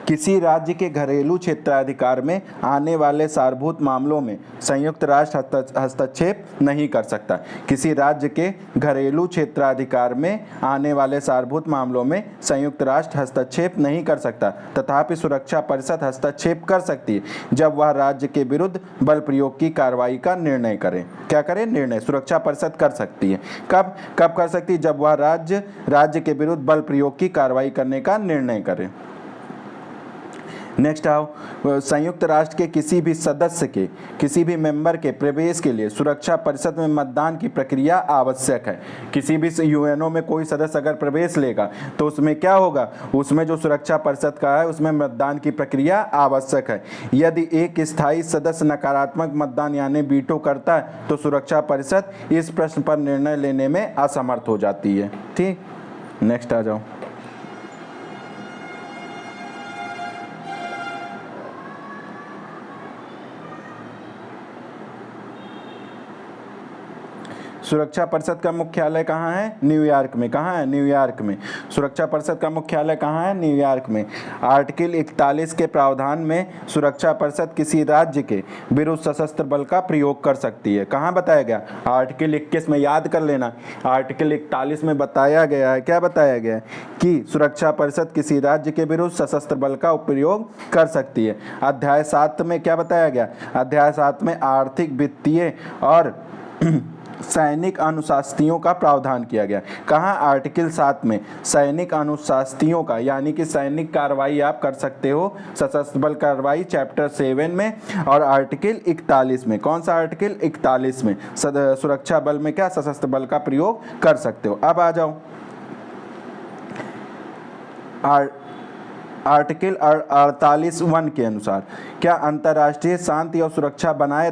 किसी राज्य के घरेलू क्षेत्राधिकार में आने वाले सार्वभौमिक मामलों में संयुक्त राष्ट्र हस्तक्षेप नहीं कर सकता। किसी राज्य के घरेलू क्षेत्राधिकार में आने वाले सार्वभौमिक मामलों में संयुक्त राष्ट्र हस्तक्षेप नहीं कर सकता, तथापि सुरक्षा परिषद हस्तक्षेप कर सकती है जब वह राज्य के विरुद्ध बल प्रयोग की कार्रवाई का निर्णय करे। क्या करे? निर्णय सुरक्षा परिषद कर सकती है। कब कर सकती है? जब वह राज्य के विरुद्ध बल प्रयोग की कार्रवाई करने का निर्णय करे। नेक्स्ट आओ, संयुक्त राष्ट्र के किसी भी सदस्य के, किसी भी मेंबर के प्रवेश के लिए सुरक्षा परिषद में मतदान की प्रक्रिया आवश्यक है। किसी भी यूएनओ में कोई सदस्य अगर प्रवेश लेगा तो उसमें क्या होगा? उसमें जो सुरक्षा परिषद का है उसमें मतदान की प्रक्रिया आवश्यक है। यदि एक स्थायी सदस्य नकारात्मक मतदान यानी वीटो करता है तो सुरक्षा परिषद इस प्रश्न पर निर्णय लेने में असमर्थ हो जाती है। ठीक, नेक्स्ट आ जाओ, सुरक्षा परिषद का मुख्यालय कहाँ है? न्यूयॉर्क में। कहाँ है? न्यूयॉर्क में। सुरक्षा परिषद का मुख्यालय कहाँ है? न्यूयॉर्क में। आर्टिकल 41 के प्रावधान में सुरक्षा परिषद किसी राज्य के विरुद्ध सशस्त्र बल का प्रयोग कर सकती है। कहाँ बताया गया? आर्टिकल 21 में, याद कर लेना। आर्टिकल 41 में बताया गया है, क्या बताया गया है? कि सुरक्षा परिषद किसी राज्य के विरुद्ध सशस्त्र बल का उपयोग कर सकती है। अध्याय 7 में क्या बताया गया? अध्याय 7 में आर्थिक, वित्तीय और सैनिक अनुशासनियों का प्रावधान किया गया। कहाँ? आर्टिकल 7 में सैनिक अनुशासनियों का, यानी कि सैनिक कार्रवाई आप कर सकते हो, सशस्त्र बल कार्रवाई चैप्टर 7 में और आर्टिकल 41 में। कौन सा आर्टिकल? 41 में सुरक्षा बल में क्या सशस्त्र बल का प्रयोग कर सकते हो। अब आ जाओ आर्टिकल 48(1) के अनुसार क्या अंतर्राष्ट्रीय शांति और सुरक्षा बनाए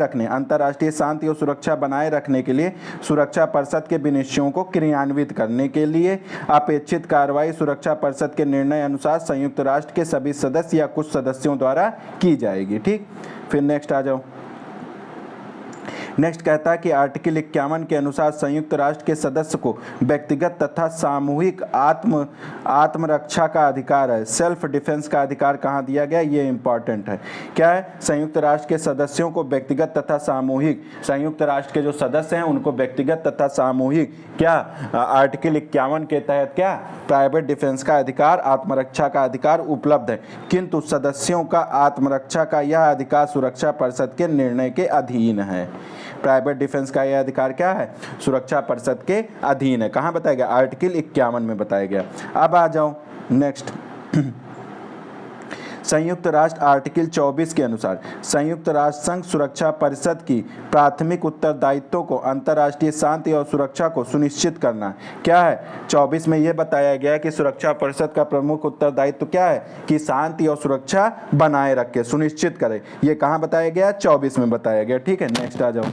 रखने के लिए सुरक्षा परिषद के विनिश्चयों को क्रियान्वित करने के लिए अपेक्षित कार्रवाई सुरक्षा परिषद के निर्णय अनुसार संयुक्त राष्ट्र के सभी सदस्य या कुछ सदस्यों द्वारा की जाएगी। ठीक, फिर नेक्स्ट आ जाओ। नेक्स्ट कहता है कि आर्टिकल 51 के अनुसार संयुक्त राष्ट्र के सदस्य को व्यक्तिगत तथा सामूहिक आत्मरक्षा का अधिकार है। सेल्फ डिफेंस का अधिकार कहाँ दिया गया? ये इंपॉर्टेंट है। क्या है? संयुक्त राष्ट्र के सदस्यों को व्यक्तिगत तथा सामूहिक, संयुक्त राष्ट्र के जो सदस्य हैं उनको व्यक्तिगत तथा सामूहिक क्या आर्टिकल 51 के तहत क्या प्राइवेट डिफेंस का अधिकार, आत्मरक्षा का अधिकार उपलब्ध है, किंतु सदस्यों का आत्मरक्षा का यह अधिकार सुरक्षा परिषद के निर्णय के अधीन है। प्राइवेट डिफेंस का यह अधिकार क्या है? सुरक्षा परिषद के अधीन है। कहाँ बताया गया? आर्टिकल 51 में बताया गया। अब आ जाओ नेक्स्ट, संयुक्त राष्ट्र आर्टिकल 24 के अनुसार संयुक्त राष्ट्र संघ सुरक्षा परिषद की प्राथमिक उत्तरदायित्वों को अंतर्राष्ट्रीय शांति और सुरक्षा को सुनिश्चित करना क्या है? 24 में यह बताया गया है कि सुरक्षा परिषद का प्रमुख उत्तरदायित्व क्या है? कि शांति और सुरक्षा बनाए रखे, सुनिश्चित करे। ये कहाँ बताया गया? 24 में बताया गया। ठीक है, नेक्स्ट आ जाओ।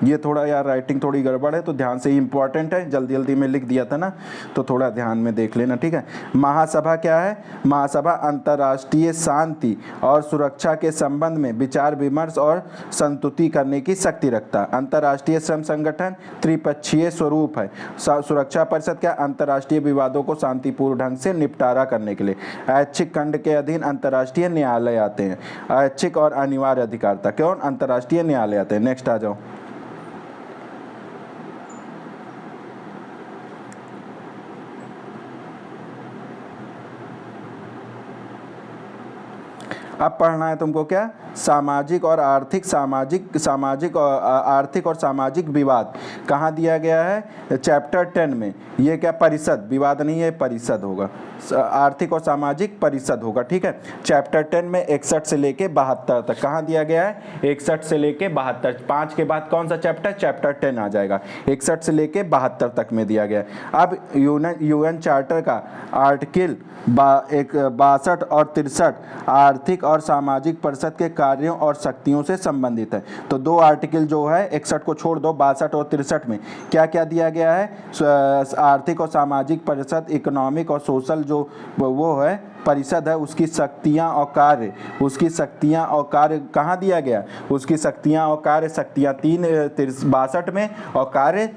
ये थोड़ा यार राइटिंग थोड़ी गड़बड़ है तो ध्यान से, ही इंपॉर्टेंट है, जल्दी जल्दी में लिख दिया था ना, तो थोड़ा ध्यान में देख लेना। ठीक है, महासभा क्या है? महासभा अंतर्राष्ट्रीय शांति और सुरक्षा के संबंध में विचार विमर्श और संतुति करने की शक्ति रखता है। अंतर्राष्ट्रीय श्रम संगठन त्रिपक्षीय स्वरूप है। सुरक्षा परिषद क्या? अंतर्राष्ट्रीय विवादों को शांतिपूर्ण ढंग से निपटारा करने के लिए। ऐच्छिक खंड के अधीन अंतर्राष्ट्रीय न्यायालय आते हैं। ऐच्छिक और अनिवार्य अधिकारता कौन? अंतर्राष्ट्रीय न्यायालय आते हैं। नेक्स्ट आ जाओ। अब पढ़ना है तुमको क्या? सामाजिक और सामाजिक विवाद कहाँ दिया गया है? चैप्टर 10 में। ये क्या? परिषद, विवाद नहीं है, परिषद होगा। आर्थिक और सामाजिक परिषद होगा, ठीक है। चैप्टर 10 में 61 से लेके 72 तक कहाँ दिया गया है, 61 से लेके 72, 5 के बाद कौन सा चैप्टर, चैप्टर 10 आ जाएगा, 61 से लेके 72 तक में दिया गया है। अब यूएन चार्टर का आर्टिकल 62 और 63 आर्थिक और सामाजिक परिषद के कार्यों और शक्तियों से संबंधित है। तो दो आर्टिकल जो है 61 को छोड़ दो, 62 और 63 में क्या क्या दिया गया है, आर्थिक और सामाजिक परिषद, इकोनॉमिक और सोशल जो वो है परिषद है, उसकी शक्तियाँ और कार्य, उसकी शक्तियाँ और कार्य कहाँ दिया गया, उसकी शक्तियाँ और कार्य, शक्तियाँ 62 में और कार्य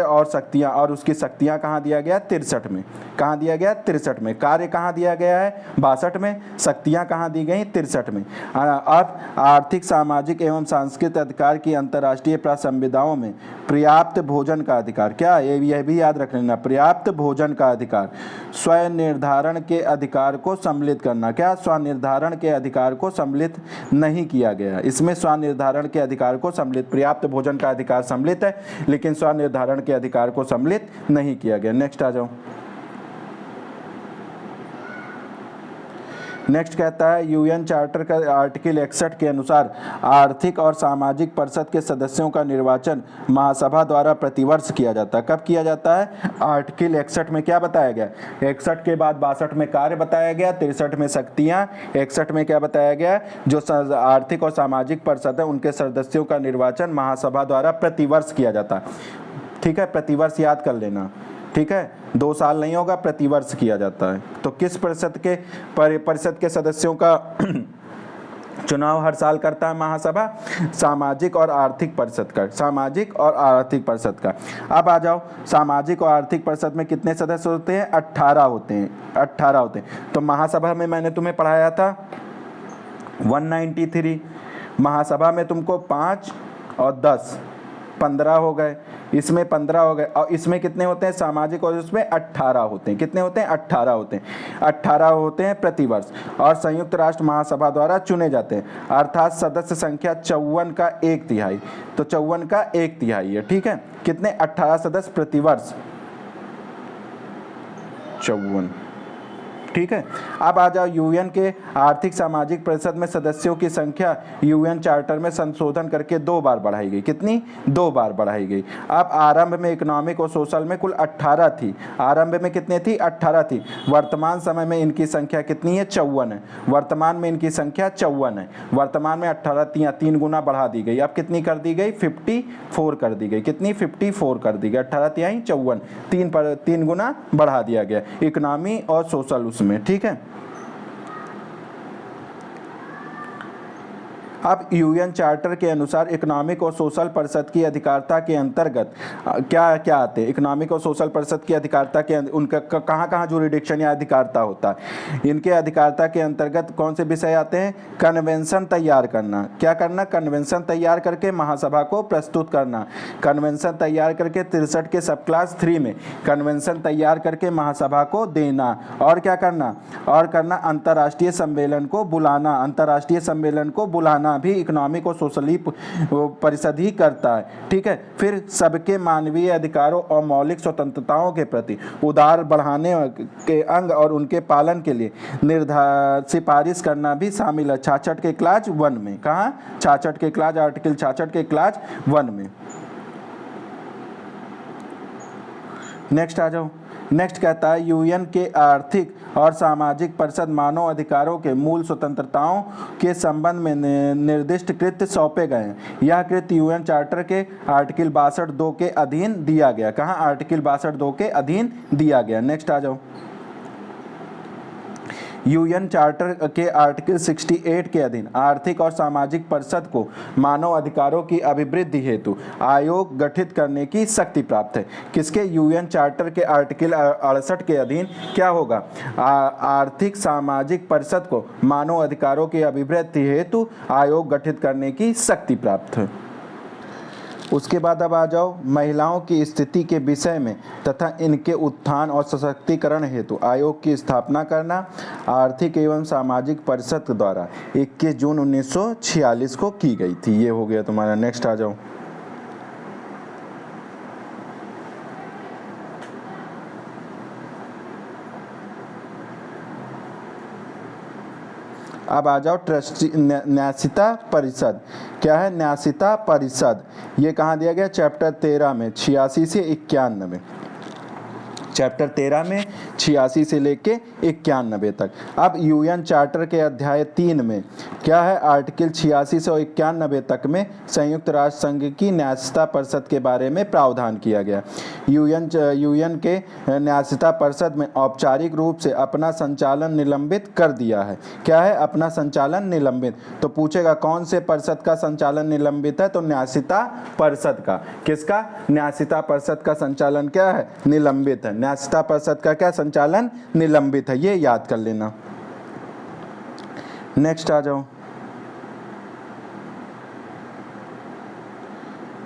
और शक्तियाँ, और उसकी शक्तियाँ कहाँ दिया गया, 63 में। कहाँ दिया गया, 63 में। कार्य कहाँ दिया गया है, 62 में। शक्तियाँ कहाँ दी गई, 63 में। अब आर्थिक, सामाजिक एवं सांस्कृतिक अधिकार की अंतर्राष्ट्रीय संविधाओं में पर्याप्त भोजन का अधिकार, क्या यह भी याद रख लेना, पर्याप्त भोजन का अधिकार, स्वनिर्धारण के अधिकार को सम्मिलित करना, क्या स्वनिर्धारण के अधिकार को सम्मिलित नहीं किया गया, इसमें स्वनिर्धारण के अधिकार को सम्मिलित, पर्याप्त भोजन का अधिकार सम्मिलित है लेकिन स्वनिर्धारण के अधिकार को सम्मिलित नहीं किया गया। नेक्स्ट आ जाओ। नेक्स्ट कहता है यूएन चार्टर का आर्टिकल 61 के अनुसार आर्थिक और सामाजिक परिषद के सदस्यों का निर्वाचन महासभा द्वारा प्रतिवर्ष किया जाता है। कब किया जाता है, आर्टिकल 61 में क्या बताया गया, 61 के बाद 62 में कार्य बताया गया, 63 में शक्तियाँ, 61 में क्या बताया गया, जो आर्थिक और सामाजिक परिषद है उनके सदस्यों का निर्वाचन महासभा द्वारा प्रतिवर्ष किया जाता है, ठीक है। प्रतिवर्ष याद कर लेना, ठीक है, 2 साल नहीं होगा, प्रतिवर्ष किया जाता है। तो किस परिषद के सदस्यों का चुनाव हर साल करता है महासभा, सामाजिक और आर्थिक परिषद का, सामाजिक और आर्थिक परिषद का। अब आ जाओ, सामाजिक और आर्थिक परिषद में कितने सदस्य होते हैं, 18 होते हैं, 18 होते हैं। तो महासभा में मैंने तुम्हें पढ़ाया था 193, महासभा में तुमको 5 और 10 15 हो गए, इसमें 15 हो गए, और इसमें कितने होते हैं सामाजिक, और उसमें 18 होते हैं। कितने होते हैं, 18 होते हैं, 18 होते हैं प्रतिवर्ष, और संयुक्त राष्ट्र महासभा द्वारा चुने जाते हैं, अर्थात सदस्य संख्या 54 का 1/3। तो 54 का 1/3 है, ठीक है। कितने, 18 सदस्य प्रतिवर्ष, 54, ठीक है। अब आ जाओ यूएन के आर्थिक सामाजिक परिषद में सदस्यों की संख्या यूएन चार्टर में संशोधन करके 2 बार बढ़ाई गई। कितनी, 2 बार बढ़ाई गई। अब आरंभ में इकोनॉमिक और सोशल में कुल 18 थी, आरंभ में कितने थी, 18 थी। वर्तमान समय में इनकी संख्या कितनी है, 54 है। वर्तमान में इनकी संख्या 54 है। वर्तमान में 18 3 गुना बढ़ा दी गई। अब कितनी कर दी गई, 54 कर दी गई। कितनी, 54 कर दी गई। 18 तिहाई 54, 3 गुना बढ़ा दिया गया इकोनॉमी और सोशल उसमें, ठीक है। अब यूएन चार्टर के अनुसार इकोनॉमिक और सोशल परिषद की अधिकारिता के अंतर्गत क्या क्या आते हैं, इकोनॉमिक और सोशल परिषद की अधिकारिता के उनका कहाँ कहाँ जुरिडिक्शन या अधिकारिता होता है। इनके अधिकारिता के अंतर्गत कौन से विषय आते हैं, कन्वेंशन तैयार करना, क्या करना, कन्वेंशन तैयार करके महासभा को प्रस्तुत करना, कन्वेंशन तैयार करके 63 के सब क्लास 3 में कन्वेंशन तैयार करके महासभा को देना, और क्या करना, और करना अंतर्राष्ट्रीय सम्मेलन को बुलाना, अंतर्राष्ट्रीय सम्मेलन को बुलाना भी इकोनॉमिक और सोशली परिषद ही करता है, ठीक है। फिर सबके मानवीय अधिकारों और मौलिक स्वतंत्रताओं के प्रति उदार बढ़ाने के अंग और उनके पालन के लिए सिफारिश करना भी शामिल है 66 के क्लास 1 में। कहाँ, 66 के क्लास, आर्टिकल 66 के क्लास 1 में। नेक्स्ट आ जाओ। नेक्स्ट कहता है यूएन के आर्थिक और सामाजिक परिषद मानव अधिकारों के मूल स्वतंत्रताओं के संबंध में निर्दिष्ट कृत्य सौंपे गए हैं। यह कृत्य यूएन चार्टर के आर्टिकल 62(2) के अधीन दिया गया। कहाँ, आर्टिकल 62(2) के अधीन दिया गया। नेक्स्ट आ जाओ। यूएन चार्टर के आर्टिकल 68 के अधीन आर्थिक और सामाजिक परिषद को मानव अधिकारों की अभिवृद्धि हेतु आयोग गठित करने की शक्ति प्राप्त है। किसके, यूएन चार्टर के आर्टिकल 68 के अधीन क्या होगा, आर्थिक सामाजिक परिषद को मानव अधिकारों की अभिवृद्धि हेतु आयोग गठित करने की शक्ति प्राप्त है। उसके बाद अब आ जाओ, महिलाओं की स्थिति के विषय में तथा इनके उत्थान और सशक्तिकरण हेतु आयोग की स्थापना करना आर्थिक एवं सामाजिक परिषद द्वारा 21 जून 1946 को की गई थी। ये हो गया तुम्हारा। नेक्स्ट आ जाओ। अब आ जाओ ट्रस्टी न्यासिता परिषद। क्या है न्यासिता परिषद? ये कहाँ दिया गया? चैप्टर 13 में 86 से 91। चैप्टर 13 में 86 से लेके 91 तक। अब यूएन चार्टर के अध्याय 3 में क्या है? आर्टिकल 86 से 91 तक में संयुक्त राष्ट्र संघ की न्यायिकता परिषद के बारे में प्रावधान किया गया। यूएन के न्यायिकता परिषद में औपचारिक रूप से अपना संचालन निलंबित कर दिया है। क्या है? अपना संचालन निलंबित। तो पूछेगा कौन से परिषद का संचालन निलंबित है? तो न्यायिकता परिषद का। किसका? न्यायिकता परिषद का संचालन क्या है? निलंबित है। न्यायिकता परिषद का क्या संचालन? निलंबित है। ये याद कर लेना। नेक्स्ट आ जाओ।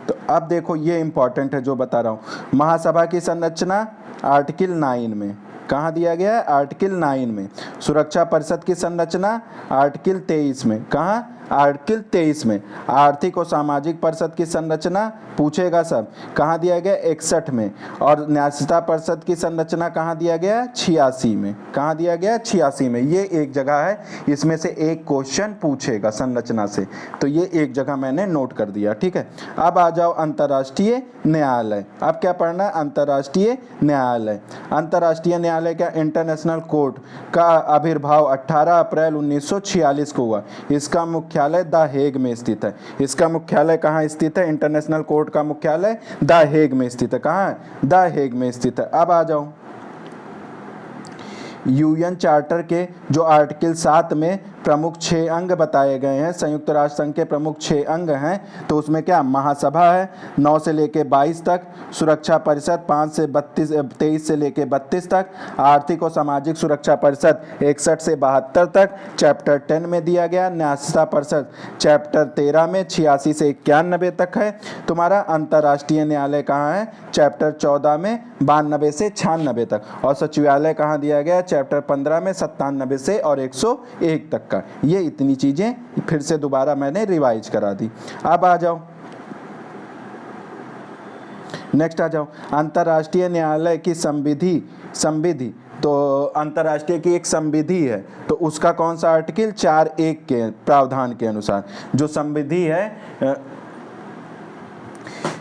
तो अब देखो ये इंपॉर्टेंट है जो बता रहा हूं। महासभा की संरचना आर्टिकल 9 में कहाँ दिया गया है? आर्टिकल 9 में। सुरक्षा परिषद की संरचना आर्टिकल 23 में। कहाँ? आर्टिकल 23 में। आर्थिक और सामाजिक परिषद की संरचना पूछेगा सब, कहाँ दिया गया? 61 में। और न्यायिकता परिषद की संरचना कहाँ दिया गया? 86 में। कहाँ दिया गया? 86 में। ये एक जगह है, इसमें से एक क्वेश्चन पूछेगा संरचना से, तो ये एक जगह मैंने नोट कर दिया। ठीक है। अब आ जाओ अंतर्राष्ट्रीय न्यायालय। अब क्या पढ़ना है? अंतर्राष्ट्रीय न्यायालय। अंतर्राष्ट्रीय न्यायालय क्या? इंटरनेशनल कोर्ट का आविर्भाव 18 अप्रैल 1946 को हुआ। इसका मुख्यालय द हेग में स्थित है। इसका मुख्यालय कहाँ स्थित है? इंटरनेशनल कोर्ट का मुख्यालय द हेग में स्थित है। कहाँ है? द हेग में स्थित है। अब आ जाओ यूएन चार्टर के जो आर्टिकल 7 में प्रमुख 6 अंग बताए गए हैं, संयुक्त राष्ट्र संघ के प्रमुख 6 अंग हैं, तो उसमें क्या? महासभा है 9 से लेके 22 तक, सुरक्षा परिषद 5 से 23 से लेके 32 तक, आर्थिक और सामाजिक सुरक्षा परिषद 61 से 72 तक, चैप्टर 10 में दिया गया। न्यायिकता परिषद चैप्टर 13 में 86 से 91 तक है। तुम्हारा अंतर्राष्ट्रीय न्यायालय कहाँ है? चैप्टर 14 में 92 से 96 तक। और सचिवालय कहाँ दिया गया? चैप्टर 15 में 97 से और 101 तक का। ये इतनी चीजें फिर से दोबारा मैंने रिवाइज करा दी। अब आ जाओ नेक्स्ट, आ जाओ अंतर्राष्ट्रीय न्यायालय की संविधि। तो अंतर्राष्ट्रीय की एक संविधि है, तो उसका कौन सा आर्टिकल? 4(1) के प्रावधान के अनुसार जो संविधि है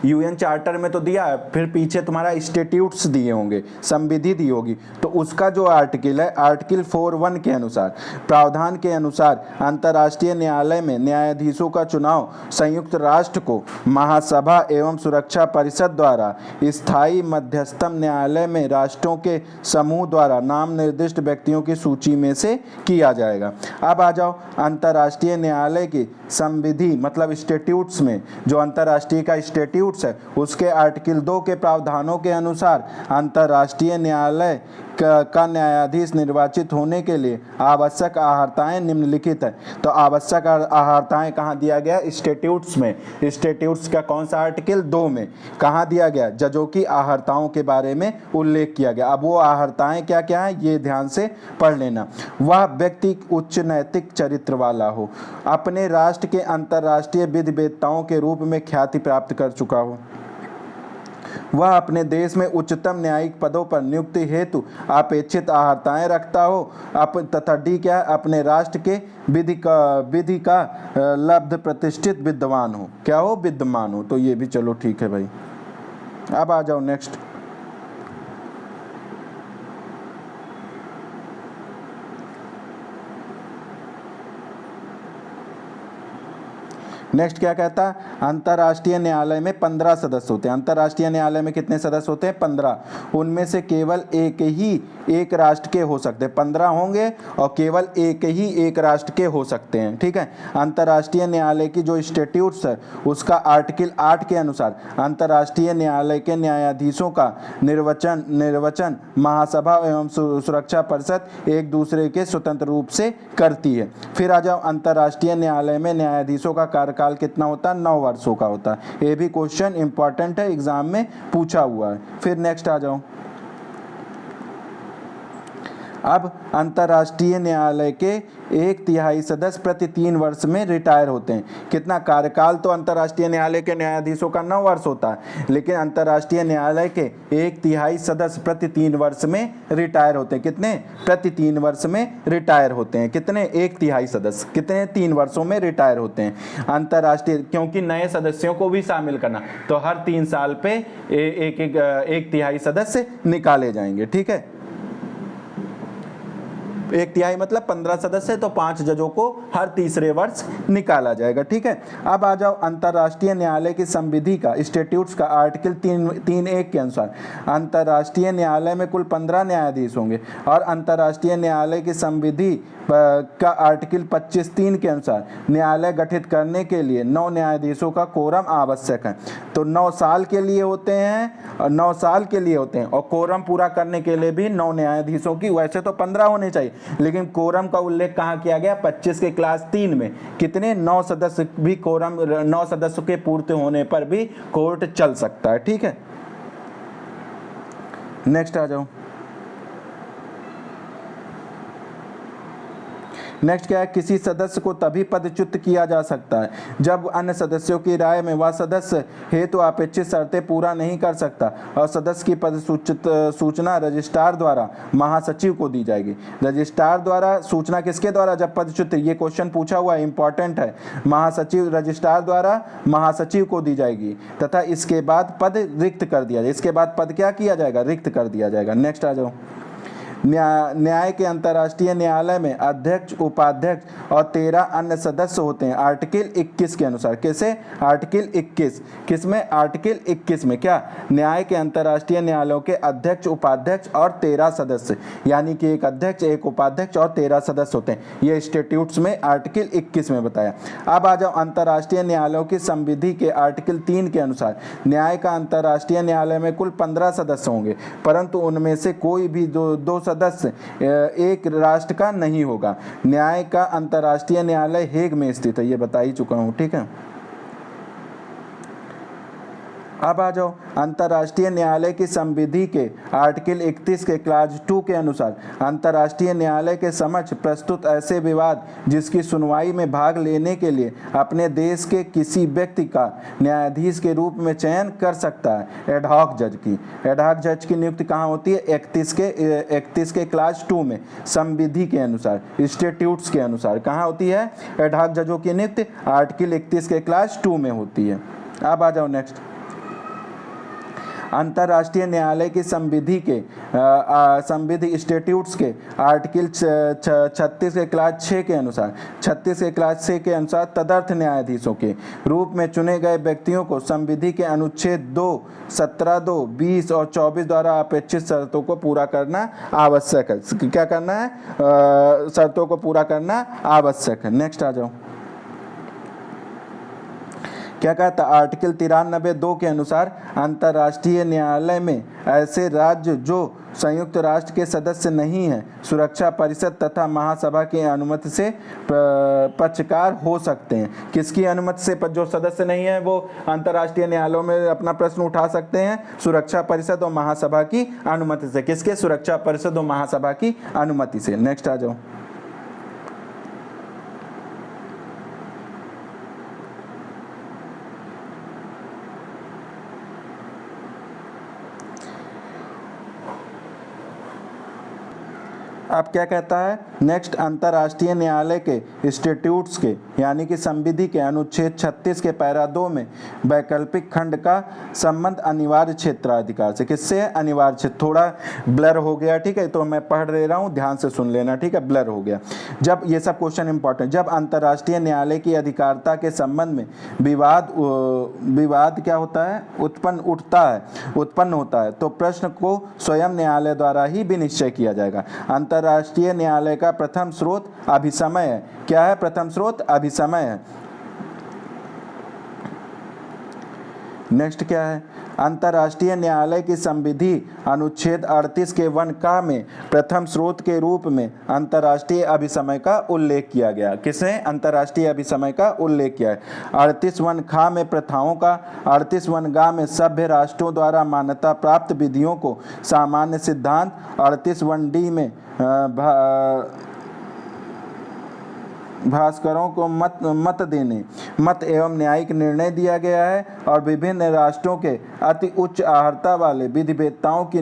यूएन चार्टर में तो दिया है, फिर पीछे तुम्हारा स्टेट्यूट्स दिए होंगे, संविधि दी होगी, तो उसका जो आर्टिकल है आर्टिकल 4(1) के अनुसार प्रावधान के अनुसार अंतर्राष्ट्रीय न्यायालय में न्यायाधीशों का चुनाव संयुक्त राष्ट्र को महासभा एवं सुरक्षा परिषद द्वारा स्थायी मध्यस्थम न्यायालय में राष्ट्रों के समूह द्वारा नाम निर्दिष्ट व्यक्तियों की सूची में से किया जाएगा। अब आ जाओ अंतर्राष्ट्रीय न्यायालय की संविधि मतलब स्टेट्यूट्स में, जो अंतर्राष्ट्रीय का स्टेट्यूट्स है उसके आर्टिकल 2 के प्रावधानों के अनुसार अंतर्राष्ट्रीय न्यायालय का न्यायाधीश निर्वाचित होने के लिए आवश्यक आहारताएं निम्नलिखित है। तो आवश्यक आहारताएं कहाँ दिया गया? स्टेट्यूट्स में। स्टेट्यूट्स का कौन सा आर्टिकल? 2 में। कहाँ दिया गया? जजों की आहारताओं के बारे में उल्लेख किया गया। अब वो आहारताएं क्या क्या है ये ध्यान से पढ़ लेना। वह व्यक्ति उच्च नैतिक चरित्र वाला हो, अपने राष्ट्र के अंतर्राष्ट्रीय विधिवेत्ताओं के रूप में ख्याति प्राप्त कर चुका हो, वह अपने देश में उच्चतम न्यायिक पदों पर नियुक्ति हेतु अपेक्षित आहारताएं रखता हो, तथा डी क्या? अपने राष्ट्र के विधि का लब्ध प्रतिष्ठित विद्वान हो। क्या हो? विद्वान हो। तो ये भी चलो ठीक है भाई। अब आ जाओ नेक्स्ट। नेक्स्ट क्या कहता है? अंतर्राष्ट्रीय न्यायालय में 15 सदस्य होते हैं। अंतर्राष्ट्रीय न्यायालय में कितने सदस्य होते हैं? 15। उनमें से केवल एक राष्ट्र के हो सकते हैं। 15 होंगे और केवल एक राष्ट्र के हो सकते हैं। ठीक है। अंतर्राष्ट्रीय न्यायालय की जो स्टेट्यूट्स है उसका आर्टिकल 8 के अनुसार अंतर्राष्ट्रीय न्यायालय के न्यायाधीशों का निर्वाचन महासभा एवं सुरक्षा परिषद एक दूसरे के स्वतंत्र रूप से करती है। फिर आ जाओ अंतर्राष्ट्रीय न्यायालय में न्यायाधीशों का कार्यकाल कितना होता है? 9 वर्षों का होता है। ये भी क्वेश्चन इंपॉर्टेंट है, एग्जाम में पूछा हुआ है। फिर नेक्स्ट आ जाओ। अब अंतर्राष्ट्रीय न्यायालय के 1/3 सदस्य प्रति 3 वर्ष में रिटायर होते हैं। कितना कार्यकाल तो अंतर्राष्ट्रीय न्यायालय के न्यायाधीशों का 9 वर्ष होता है, लेकिन अंतर्राष्ट्रीय न्यायालय के 1/3 सदस्य प्रति 3 वर्ष में रिटायर होते हैं। कितने? प्रति 3 वर्ष में रिटायर होते हैं। कितने? 1/3 सदस्य कितने 3 वर्षों में रिटायर होते हैं अंतर्राष्ट्रीय, क्योंकि नए सदस्यों को भी शामिल करना, तो हर 3 साल पे 1/3 सदस्य निकाले जाएंगे। ठीक है, 1/3 मतलब 15 सदस्य, तो 5 जजों को हर तीसरे वर्ष निकाला जाएगा। ठीक है, अब आ जाओ अंतर्राष्ट्रीय न्यायालय की संविधि का, स्टैट्यूट्स का आर्टिकल 3.1 के अनुसार अंतर्राष्ट्रीय न्यायालय में कुल 15 न्यायाधीश होंगे और अंतर्राष्ट्रीय न्यायालय की संविधि का आर्टिकल 25.3 के अनुसार न्यायालय गठित करने के लिए 9 न्यायाधीशों का कोरम आवश्यक है। तो 9 साल के लिए होते हैं और 9 साल के लिए होते हैं, और कोरम पूरा करने के लिए भी 9 न्यायाधीशों की, वैसे तो 15 होने चाहिए, लेकिन कोरम का उल्लेख कहाँ किया गया? 25 के क्लास 3 में। कितने? 9 सदस्य भी कोरम, 9 सदस्यों के पूर्ति होने पर भी कोर्ट चल सकता है। ठीक है, नेक्स्ट आ जाओ। नेक्स्ट क्या है? किसी सदस्य को तभी पदच्युत किया जा सकता है जब अन्य सदस्यों की राय में वह सदस्य हेतु अपेक्षित शर्तें पूरा नहीं कर सकता और सदस्य की पद सूचना रजिस्ट्रार द्वारा महासचिव को दी जाएगी। रजिस्ट्रार द्वारा सूचना किसके द्वारा? जब पदच्युत, ये क्वेश्चन पूछा हुआ है, इंपॉर्टेंट है। महासचिव, रजिस्ट्रार द्वारा महासचिव को दी जाएगी तथा इसके बाद पद रिक्त कर दिया जाएगा। इसके बाद पद क्या किया जाएगा? रिक्त कर दिया जाएगा। नेक्स्ट आ जाओ। न्याय के अंतर्राष्ट्रीय न्यायालय में अध्यक्ष, उपाध्यक्ष और 13 अन्य सदस्य होते हैं आर्टिकल 21 के अनुसार। कैसे? आर्टिकल 21 किसमें? आर्टिकल 21 में क्या? न्याय के अंतर्राष्ट्रीय न्यायालयों के अध्यक्ष, उपाध्यक्ष और 13 सदस्य, यानी कि एक अध्यक्ष, एक उपाध्यक्ष और 13 सदस्य होते हैं। ये स्टैट्यूट्स में आर्टिकल 21 में बताया। अब आ जाओ अंतर्राष्ट्रीय न्यायालयों की संविधि के आर्टिकल 3 के अनुसार न्याय का अंतर्राष्ट्रीय न्यायालय में कुल 15 सदस्य होंगे, परंतु उनमें से कोई भी दो सदस्य एक राष्ट्र का नहीं होगा। न्याय का अंतर्राष्ट्रीय न्यायालय हेग में स्थित है, ये बता ही चुका हूं। ठीक है, अब आ जाओ अंतर्राष्ट्रीय न्यायालय की संविधि के आर्टिकल 31 के क्लास 2 के अनुसार अंतर्राष्ट्रीय न्यायालय के समक्ष प्रस्तुत ऐसे विवाद जिसकी सुनवाई में भाग लेने के लिए अपने देश के किसी व्यक्ति का न्यायाधीश के रूप में चयन कर सकता है। एडहॉक जज की, एडहॉक जज की नियुक्ति कहाँ होती है? 31 के क्लास 2 में संविधि के अनुसार, स्टैट्यूट्स के अनुसार कहाँ होती है? एडहॉक जजों की नियुक्ति आर्टिकल 31 के क्लास 2 में होती है। अब आ जाओ नेक्स्ट। अंतर्राष्ट्रीय न्यायालय की संविधि के संविधि स्टैट्यूट्स के आर्टिकल 36 के क्लास 6 के अनुसार, 36 के क्लास 6 के अनुसार तदर्थ न्यायाधीशों के रूप में चुने गए व्यक्तियों को संविधि के अनुच्छेद 2, 17, 2, 20 और 24 द्वारा अपेक्षित शर्तों को पूरा करना आवश्यक है। क्या करना है? शर्तों को पूरा करना आवश्यक है। नेक्स्ट आ जाओ। क्या कहता है? आर्टिकल 93(2) के अनुसार अंतर्राष्ट्रीय न्यायालय में ऐसे राज्य जो संयुक्त राष्ट्र के सदस्य नहीं हैं सुरक्षा परिषद तथा महासभा की अनुमति से पक्षकार हो सकते हैं। किसकी अनुमति से? जो सदस्य नहीं है वो अंतर्राष्ट्रीय न्यायालयों में अपना प्रश्न उठा सकते हैं सुरक्षा परिषद और महासभा की अनुमति से। किसके? सुरक्षा परिषद और महासभा की अनुमति से। नेक्स्ट आ जाओ। अब क्या कहता है? नेक्स्ट, अंतर्राष्ट्रीय न्यायालय के स्टैट्यूट्स के यानी कि संविधि के अनुच्छेद 36 के पैरा 2 में वैकल्पिक खंड का संबंध अनिवार्य क्षेत्राधिकार से। किससे है? अनिवार्य क्षेत्र। थोड़ा ब्लर हो गया, ठीक है, तो मैं पढ़ दे रहा हूँ, ध्यान से सुन लेना, ठीक है, ब्लर हो गया। जब ये सब क्वेश्चन इंपॉर्टेंट, जब अंतर्राष्ट्रीय न्यायालय की अधिकारिता के संबंध में विवाद क्या होता है? उत्पन्न होता है तो प्रश्न को स्वयं न्यायालय द्वारा ही विनिश्चय किया जाएगा। अंतर्राष्ट्रीय न्यायालय का प्रथम स्रोत अभिसमय है। क्या है? प्रथम स्रोत अभिसमय है। नेक्स्ट क्या है? अंतर्राष्ट्रीय न्यायालय की संविधि अनुच्छेद 38 के 1 में प्रथम स्रोत के रूप में अंतर्राष्ट्रीय अभिसमय का उल्लेख किया गया। किसने अंतर्राष्ट्रीय अभिसमय का उल्लेख किया है? 38 में प्रथाओं का, 38 में सभ्य राष्ट्रों द्वारा मान्यता प्राप्त विधियों को सामान्य सिद्धांत, 38 में भास्करों को मत एवं न्यायिक निर्णय दिया गया है और विभिन्न राष्ट्रों के अति उच्च अर्हता वाले विधिवेत्ताओं की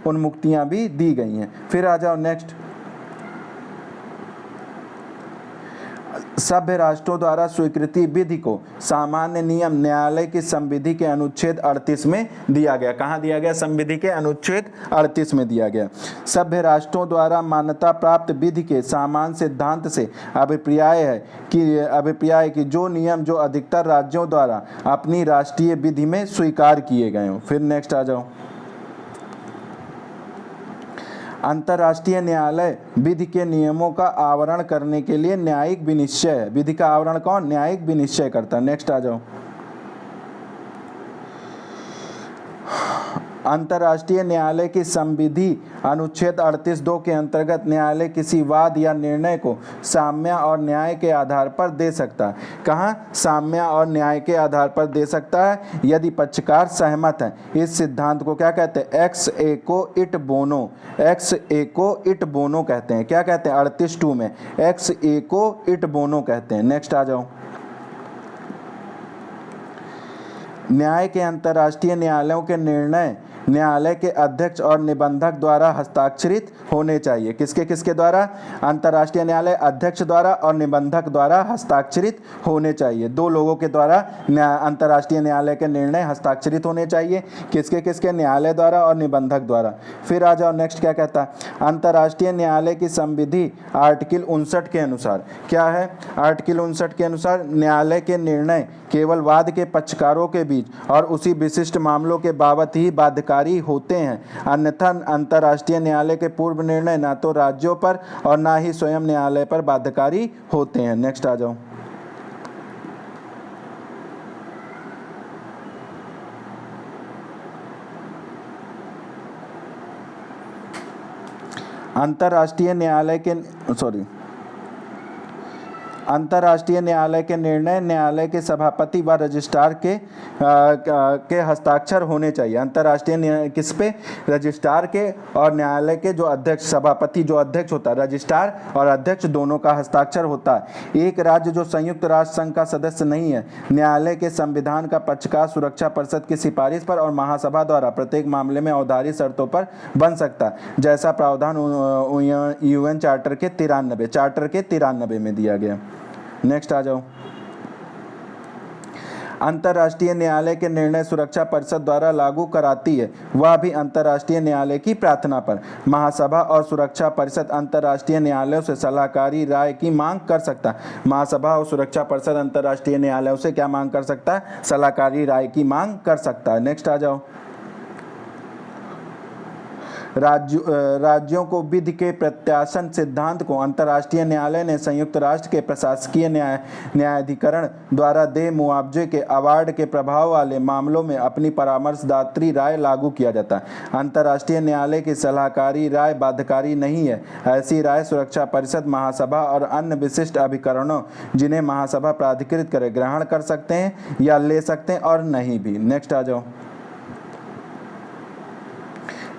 उन्मुक्तियां भी दी गई हैं। फिर आ जाओ नेक्स्ट, सभ्य राष्ट्रों द्वारा स्वीकृति विधि को सामान्य नियम न्यायालय की संविधि के अनुच्छेद 38 में दिया गया। कहाँ दिया गया? संविधि के अनुच्छेद 38 में दिया गया। सभ्य राष्ट्रों द्वारा मान्यता प्राप्त विधि के सामान्य सिद्धांत से अभिप्राय है कि जो नियम जो अधिकतर राज्यों द्वारा अपनी राष्ट्रीय विधि में स्वीकार किए गए हों। फिर नेक्स्ट आ जाओ, अंतर्राष्ट्रीय न्यायालय विधि के नियमों का आवरण करने के लिए न्यायिक विनिश्चय, विधि का आवरण कौन? न्यायिक विनिश्चय करता है। नेक्स्ट आ जाओ, अंतर्राष्ट्रीय न्यायालय की संविधि अनुच्छेद 38(2) के अंतर्गत न्यायालय किसी वाद या निर्णय को साम्य और न्याय के आधार पर दे सकता है। कहाँ? साम्य और न्याय के आधार पर दे सकता है यदि पक्षकार सहमत हैं। इस सिद्धांत को क्या कहते हैं? एक्स एको इट बोनो कहते हैं। क्या कहते हैं? 38(2) में एक्स एको इट बोनो कहते हैं। नेक्स्ट आ जाओ, न्याय के अंतर्राष्ट्रीय न्यायालयों के निर्णय न्यायालय के अध्यक्ष और निबंधक द्वारा हस्ताक्षरित होने चाहिए। किसके द्वारा? अंतर्राष्ट्रीय न्यायालय अध्यक्ष द्वारा और निबंधक द्वारा हस्ताक्षरित होने चाहिए। दो लोगों के द्वारा अंतर्राष्ट्रीय न्यायालय के निर्णय हस्ताक्षरित होने चाहिए। किसके? न्यायालय द्वारा और निबंधक द्वारा। फिर आ जाओ नेक्स्ट, क्या कहता है? अंतर्राष्ट्रीय न्यायालय की संविधि आर्टिकल 59 के अनुसार क्या है? आर्टिकल 59 के अनुसार न्यायालय के निर्णय केवल वाद के पक्षकारों के बीच और उसी विशिष्ट मामलों के बाबत ही बाध्यकारी होते हैं। अन्यथा अंतर्राष्ट्रीय न्यायालय के पूर्व निर्णय न तो राज्यों पर और न ही स्वयं न्यायालय पर बाध्यकारी होते हैं। नेक्स्ट आ जाओ, अंतर्राष्ट्रीय न्यायालय के निर्णय न्यायालय के सभापति व रजिस्ट्रार के हस्ताक्षर होने चाहिए। अंतर्राष्ट्रीय किस पे? रजिस्ट्रार के और न्यायालय के जो अध्यक्ष, सभापति जो अध्यक्ष होता है, रजिस्ट्रार और अध्यक्ष दोनों का हस्ताक्षर होता है। एक राज्य जो संयुक्त राष्ट्र संघ का सदस्य नहीं है न्यायालय के संविधान का पक्षकार सुरक्षा परिषद की सिफारिश पर और महासभा द्वारा प्रत्येक मामले में औदार्य शर्तों पर बन सकता है, जैसा प्रावधान UN चार्टर के 93 में दिया गया। नेक्स्ट आ जाओ, अंतर्राष्ट्रीय न्यायालय के निर्णय सुरक्षा परिषद द्वारा लागू कराती है, वह भी अंतर्राष्ट्रीय न्यायालय की प्रार्थना पर। महासभा और सुरक्षा परिषद अंतर्राष्ट्रीय न्यायालयों से सलाहकारी राय की मांग कर सकता है। महासभा और सुरक्षा परिषद अंतर्राष्ट्रीय न्यायालयों से क्या मांग कर सकता है? सलाहकारी राय की मांग कर सकता है। नेक्स्ट आ जाओ, राज्यों को विधि के प्रत्यासन सिद्धांत को अंतर्राष्ट्रीय न्यायालय ने संयुक्त राष्ट्र के प्रशासकीय न्यायाधिकरण द्वारा देय मुआवजे के अवार्ड के प्रभाव वाले मामलों में अपनी परामर्शदात्री राय लागू किया जाता है। अंतर्राष्ट्रीय न्यायालय की सलाहकारी राय बाध्यकारी नहीं है। ऐसी राय सुरक्षा परिषद, महासभा और अन्य विशिष्ट अभिकरणों जिन्हें महासभा प्राधिकृत करे ग्रहण कर सकते हैं या ले सकते हैं और नहीं भी। नेक्स्ट आ जाओ,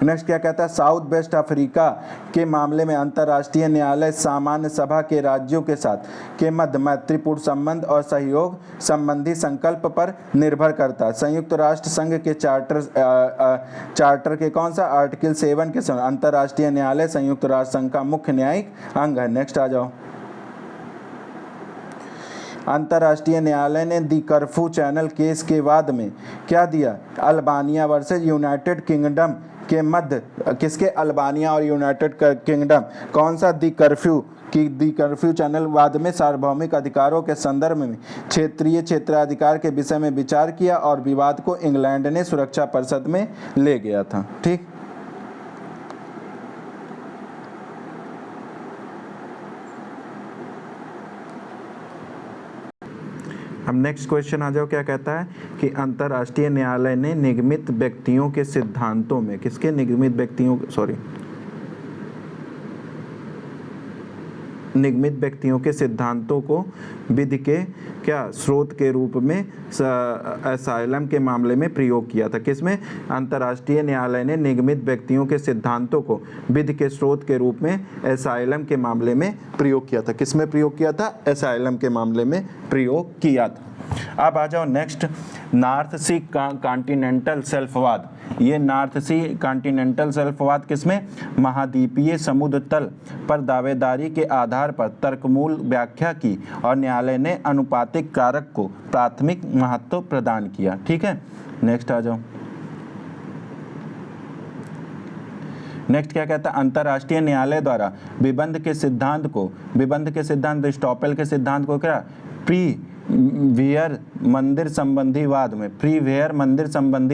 नेक्स्ट क्या कहता है? साउथ वेस्ट अफ्रीका के मामले में अंतर्राष्ट्रीय न्यायालय सामान्य सभा के राज्यों के साथ के मध्य मैत्रीपूर्ण संबंध और सहयोग संबंधी संकल्प पर निर्भर करता है। संयुक्त राष्ट्र संघ के चार्टर के कौन सा? आर्टिकल 7 के समय अंतर्राष्ट्रीय न्यायालय संयुक्त राष्ट्र संघ का मुख्य न्यायिक अंग है। नेक्स्ट आ जाओ, अंतर्राष्ट्रीय न्यायालय ने दी कर्फ्यू चैनल केस के वाद में क्या दिया? अल्बानिया वर्सेस यूनाइटेड किंगडम के मध्य किसके? अल्बानिया और यूनाइटेड किंगडम कौन सा? दी कर्फ्यू चैनल वाद में सार्वभौमिक अधिकारों के संदर्भ में क्षेत्राधिकार के विषय में विचार किया और विवाद को इंग्लैंड ने सुरक्षा परिषद में ले गया था। ठीक, अब नेक्स्ट क्वेश्चन आ जाओ, क्या कहता है कि अंतर्राष्ट्रीय न्यायालय ने निगमित व्यक्तियों के सिद्धांतों में, किसके निगमित व्यक्तियों, निगमित व्यक्तियों के सिद्धांतों को विधि के क्या स्रोत के रूप में असाइलम के मामले में प्रयोग किया था। किसमें? अंतर्राष्ट्रीय न्यायालय ने निगमित व्यक्तियों के सिद्धांतों को विधि के स्रोत के रूप में असाइलम के मामले में प्रयोग किया था। किसमें प्रयोग किया था? असाइलम के मामले में प्रयोग किया था। अब आ जाओ नेक्स्ट, नॉर्थ सी कॉन्टिनेंटल सेल्फवाद। ये नॉर्थ सी कॉन्टिनेंटल सेल्फवाद किसमें? महाद्वीपीय समुद्र तल पर दावेदारी के आधार पर तर्कमूल व्याख्या की और न्यायालय ने अनुपातिक कारक को प्राथमिक महत्व प्रदान किया। ठीक है, नेक्स्ट आ जाओ। नेक्स्ट क्या कहता है? अंतर्राष्ट्रीय न्यायालय द्वारा विबंध के सिद्धांत स्टॉपेल के सिद्धांत को क्या प्री वेयर मंदिर संबंधी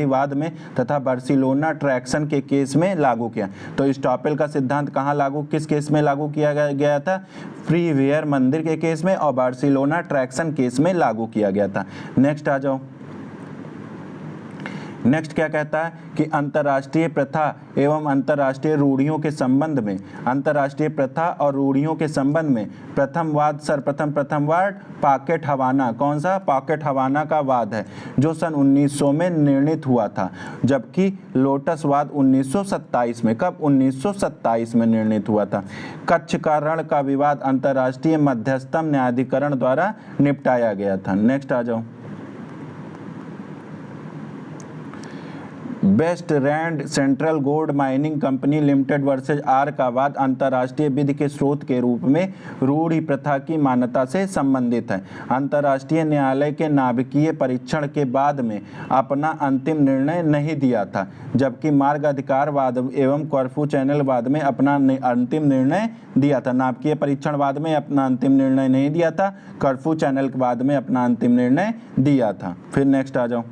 वाद में तथा बार्सिलोना ट्रैक्शन के केस में लागू किया। तो स्टॉपेल का सिद्धांत कहाँ लागू, किस केस में लागू किया गया था? प्री वेयर मंदिर के केस में और बार्सिलोना ट्रैक्शन केस में लागू किया गया था। नेक्स्ट आ जाओ। नेक्स्ट क्या कहता है कि अंतर्राष्ट्रीय प्रथा एवं अंतर्राष्ट्रीय रूढ़ियों के संबंध में, अंतर्राष्ट्रीय प्रथा और रूढ़ियों के संबंध में प्रथम वाद पॉकेट हवाना, कौन सा? पॉकेट हवाना का वाद है जो सन 1900 में निर्णित हुआ था, जबकि लोटस वाद 1927 में, कब? 1927 में निर्णित हुआ था। कच्छ का रण का विवाद अंतर्राष्ट्रीय मध्यस्थम न्यायाधिकरण द्वारा निपटाया गया था। नेक्स्ट आ जाओ। West Rand Central Gold Mining Company Limited versus R का वाद अंतर्राष्ट्रीय विधि के स्रोत के रूप में रूढ़ि प्रथा की मान्यता से संबंधित है। अंतर्राष्ट्रीय न्यायालय के नाभिकीय परीक्षण के बाद में अपना अंतिम निर्णय नहीं दिया था, जबकि मार्ग अधिकार वाद एवं कर्फू चैनल वाद में अपना अंतिम निर्णय दिया था। नाभिकीय परीक्षण वाद में अपना अंतिम निर्णय नहीं दिया था, कर्फू चैनल वाद में अपना अंतिम निर्णय दिया था। फिर नेक्स्ट आ जाओ।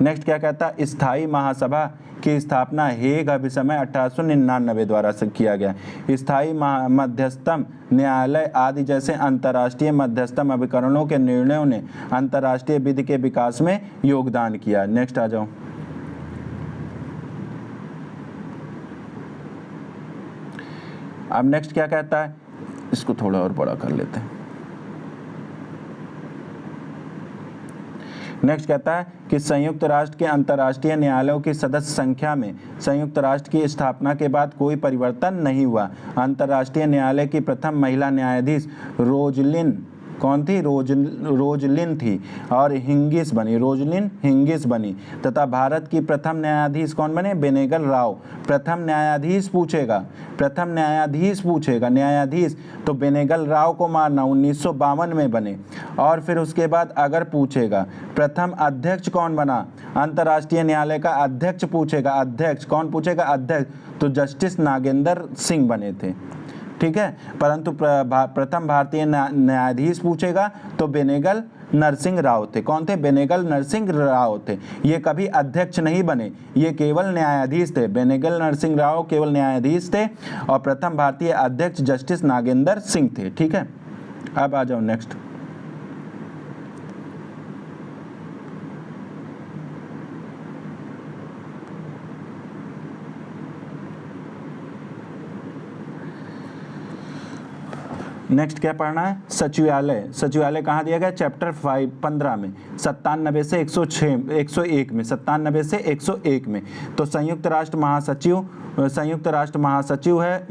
नेक्स्ट क्या कहता है? स्थायी महासभा की स्थापना हेग अभिसमय 1899 द्वारा से किया गया। स्थायी मध्यस्थम न्यायालय आदि जैसे अंतर्राष्ट्रीय मध्यस्थम अभिकरणों के निर्णयों ने अंतर्राष्ट्रीय विधि के विकास में योगदान किया। नेक्स्ट आ जाओ। अब नेक्स्ट क्या कहता है? इसको थोड़ा और बड़ा कर लेते हैं। नेक्स्ट कहता है कि संयुक्त राष्ट्र के अंतर्राष्ट्रीय न्यायालयों की सदस्य संख्या में संयुक्त राष्ट्र की स्थापना के बाद कोई परिवर्तन नहीं हुआ। अंतर्राष्ट्रीय न्यायालय की प्रथम महिला न्यायाधीश रोजलिन, कौन थी? रोजलिन थी और रोजलिन हिंगिस बनी तथा भारत की प्रथम न्यायाधीश कौन बने? बेनेगल राव। प्रथम न्यायाधीश पूछेगा न्यायाधीश तो बेनेगल राव को मारना 1952 में बने। और फिर उसके बाद अगर पूछेगा प्रथम अध्यक्ष कौन बना अंतर्राष्ट्रीय न्यायालय का? अध्यक्ष पूछेगा, अध्यक्ष कौन पूछेगा? अध्यक्ष तो जस्टिस नागेंद्र सिंह बने थे। ठीक है, परंतु प्रथम भारतीय न्यायाधीश पूछेगा तो बेनेगल नरसिंह राव थे। कौन थे? बेनेगल नरसिंह राव थे। ये कभी अध्यक्ष नहीं बने, ये केवल न्यायाधीश थे। बेनेगल नरसिंह राव केवल न्यायाधीश थे और प्रथम भारतीय अध्यक्ष जस्टिस नागेंद्र सिंह थे। ठीक है, अब आ जाओ नेक्स्ट। नेक्स्ट क्या पढ़ना है? सचिवालय कहाँ दिया गया? चैप्टर 15 में 97 से 101 में 97 से 101 में। तो संयुक्त राष्ट्र महासचिव है,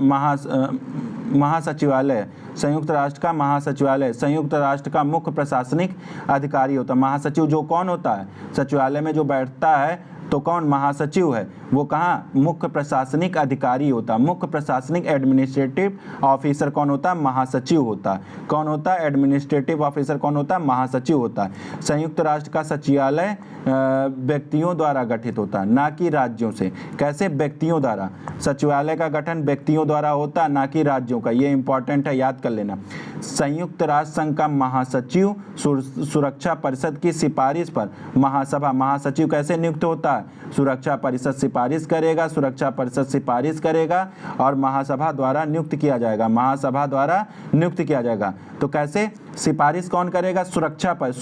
महासचिवालय, संयुक्त राष्ट्र का महासचिवालय संयुक्त राष्ट्र का मुख्य प्रशासनिक अधिकारी होता है। महासचिव जो कौन होता है? सचिवालय में जो बैठता है तो कौन? महासचिव है। वो कहाँ? मुख्य प्रशासनिक अधिकारी होता है। मुख्य प्रशासनिक एडमिनिस्ट्रेटिव ऑफिसर कौन होता है? महासचिव होता है। कौन होता है? एडमिनिस्ट्रेटिव ऑफिसर कौन होता है? महासचिव होता है। संयुक्त राष्ट्र का सचिवालय व्यक्तियों द्वारा गठित होता है, ना कि राज्यों से। कैसे? व्यक्तियों द्वारा। सचिवालय का गठन व्यक्तियों द्वारा होता है, ना कि राज्यों का। ये इंपॉर्टेंट है, याद कर लेना। संयुक्त राष्ट्र संघ का महासचिव सुरक्षा परिषद की सिफारिश पर महासचिव कैसे नियुक्त होता है? सुरक्षा परिषद सिफारिश करेगा, सुरक्षा परिषद सिफारिश करेगा और महासभा द्वारा नियुक्त किया जाएगा। महासभा द्वारा नियुक्त किया जाएगा। तो कैसे? सिफारिश कौन करेगा? सुरक्षा पर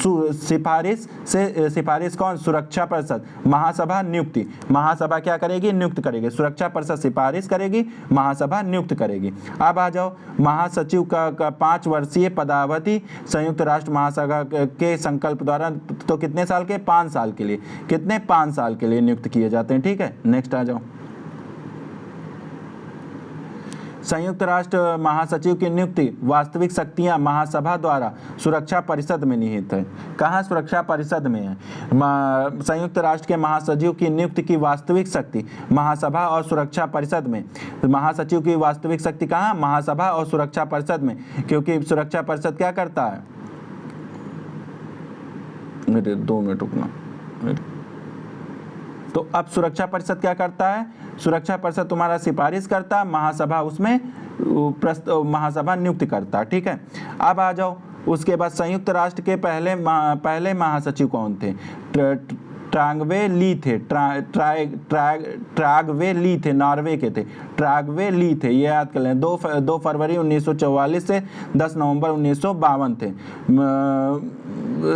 सिफारिश कौन? सुरक्षा परिषद। महासभा नियुक्ति, महासभा क्या करेगी? नियुक्त करेगी। सुरक्षा परिषद सिफारिश करेगी, महासभा नियुक्त करेगी। अब आ जाओ महासचिव का 5 वर्षीय पदावधि संयुक्त राष्ट्र महासभा के संकल्प द्वारा तो कितने साल के? 5 साल के लिए। कितने? 5 साल के लिए नियुक्त किए जाते हैं। ठीक है, नेक्स्ट आ जाओ। संयुक्त राष्ट्र महासचिव की नियुक्ति वास्तविक शक्तियां महासभा द्वारा सुरक्षा परिषद में निहित है। कहाँ? सुरक्षा परिषद में है। संयुक्त राष्ट्र के महासचिव की नियुक्ति की वास्तविक शक्ति महासभा और सुरक्षा परिषद में। महासचिव की वास्तविक शक्ति कहाँ? महासभा और सुरक्षा परिषद में, क्योंकि सुरक्षा परिषद क्या करता है? मेरे 2 मिनट रुकना। तो अब सुरक्षा परिषद क्या करता है? सुरक्षा परिषद तुम्हारा सिफारिश करता है, महासभा उसमें महासभा नियुक्त करता है। ठीक है, अब आ जाओ उसके बाद संयुक्त राष्ट्र के पहले महासचिव कौन थे? ट्रागवे ली थे। ट्रागवे ली थे, नॉर्वे के थे। ट्रागवे ली थे, ये याद कर लें। 2 फरवरी 1944 से 10 नवंबर 1952 थे।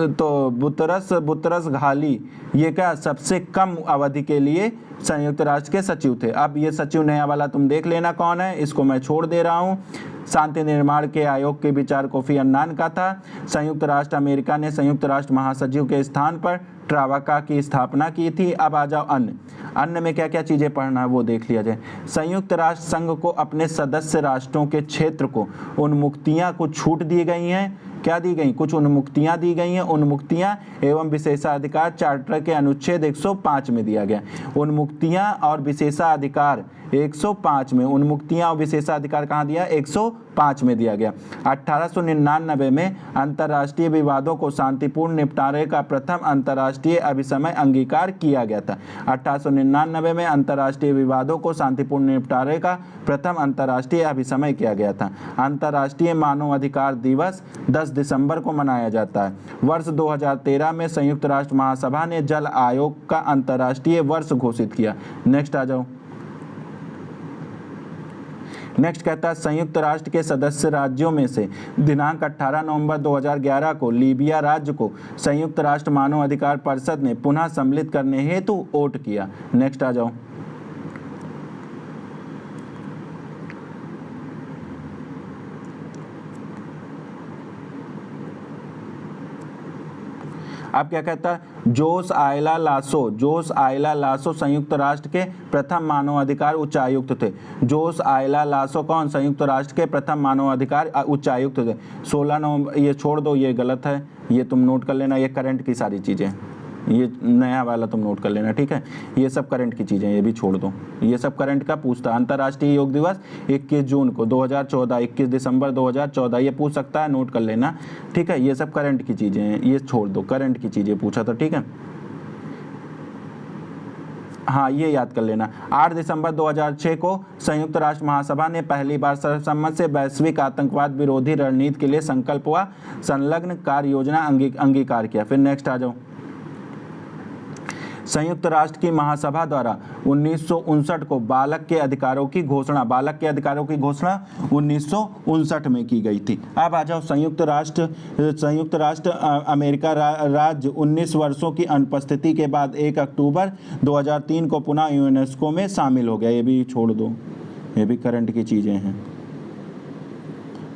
तो बुतरस घाली ये क्या? सबसे कम अवधि के लिए संयुक्त राष्ट्र के सचिव थे। अब ये सचिव नया वाला तुम देख लेना कौन है, इसको मैं छोड़ दे रहा हूँ। शांति निर्माण के आयोग के विचार कोफी अन्नान का था। संयुक्त राष्ट्र अमेरिका ने संयुक्त राष्ट्र महासचिव के स्थान पर ट्रावाका की स्थापना की थी। अब आ जाओ अन्य में क्या क्या चीज़ें पढ़ना है वो देख लिया जाए। संयुक्त राष्ट्र संघ को अपने सदस्य राष्ट्रों के क्षेत्र को उन्मुक्तियाँ कुछ छूट दी गई हैं। क्या दी गई? कुछ उन्मुक्तियाँ दी गई हैं। उन्मुक्तियाँ एवं विशेषाधिकार चार्टर के अनुच्छेद 105 में दिया गया। उन्मुक्तियाँ और विशेषाधिकार 105 में, उन्मुक्तियाँ और विशेषाधिकार कहाँ दिया? 105 में दिया गया। 1899 में अंतर्राष्ट्रीय विवादों को शांतिपूर्ण निपटारे का प्रथम अंतर्राष्ट्रीय अभिसमय अंगीकार किया गया था। 1899 में अंतर्राष्ट्रीय विवादों को शांतिपूर्ण निपटारे का प्रथम अंतर्राष्ट्रीय अभिसमय किया गया था। अंतर्राष्ट्रीय मानव अधिकार दिवस 10 दिसंबर को मनाया जाता है। वर्ष 2013 में संयुक्त राष्ट्र महासभा ने जल आयोग का अंतर्राष्ट्रीय वर्ष घोषित किया। नेक्स्ट आ जाओ। नेक्स्ट कहता है संयुक्त राष्ट्र के सदस्य राज्यों में से दिनांक 18 नवंबर 2011 को लीबिया राज्य को संयुक्त राष्ट्र मानव अधिकार परिषद ने पुनः सम्मिलित करने हेतु वोट किया। नेक्स्ट आ जाओ। अब क्या कहता है? जोस आयला लासो संयुक्त राष्ट्र के प्रथम मानवाधिकार उच्चायुक्त थे। जोस आयला लासो कौन? संयुक्त राष्ट्र के प्रथम मानवाधिकार उच्चायुक्त थे। 16 नवंबर, ये छोड़ दो, ये गलत है, ये तुम नोट कर लेना। ये करंट की सारी चीज़ें, ये नया वाला तुम नोट कर लेना। ठीक है, ये सब करंट की चीज़ें, ये भी छोड़ दो। ये सब करंट का पूछता है। अंतर्राष्ट्रीय योग दिवस 21 जून को 2014, 21 दिसंबर 2014, ये पूछ सकता है, नोट कर लेना। ठीक है, ये सब करंट की चीज़ें हैं, ये छोड़ दो। करंट की चीज़ें पूछा था। ठीक है, हाँ, ये याद कर लेना। 8 दिसंबर 2006 को संयुक्त राष्ट्र महासभा ने पहली बार सर्वसम्मत से वैश्विक आतंकवाद विरोधी रणनीति के लिए संकल्प व संलग्न कार्य योजना अंगीकार किया। फिर नेक्स्ट आ जाओ। संयुक्त राष्ट्र की महासभा द्वारा 1959 को बालक के अधिकारों की घोषणा 1959 में की गई थी। अब आ जाओ संयुक्त राष्ट्र अमेरिका राज्य 19 वर्षों की अनुपस्थिति के बाद 1 अक्टूबर 2003 को पुनः यूनेस्को में शामिल हो गया। ये भी छोड़ दो, ये भी करंट की चीज़ें हैं।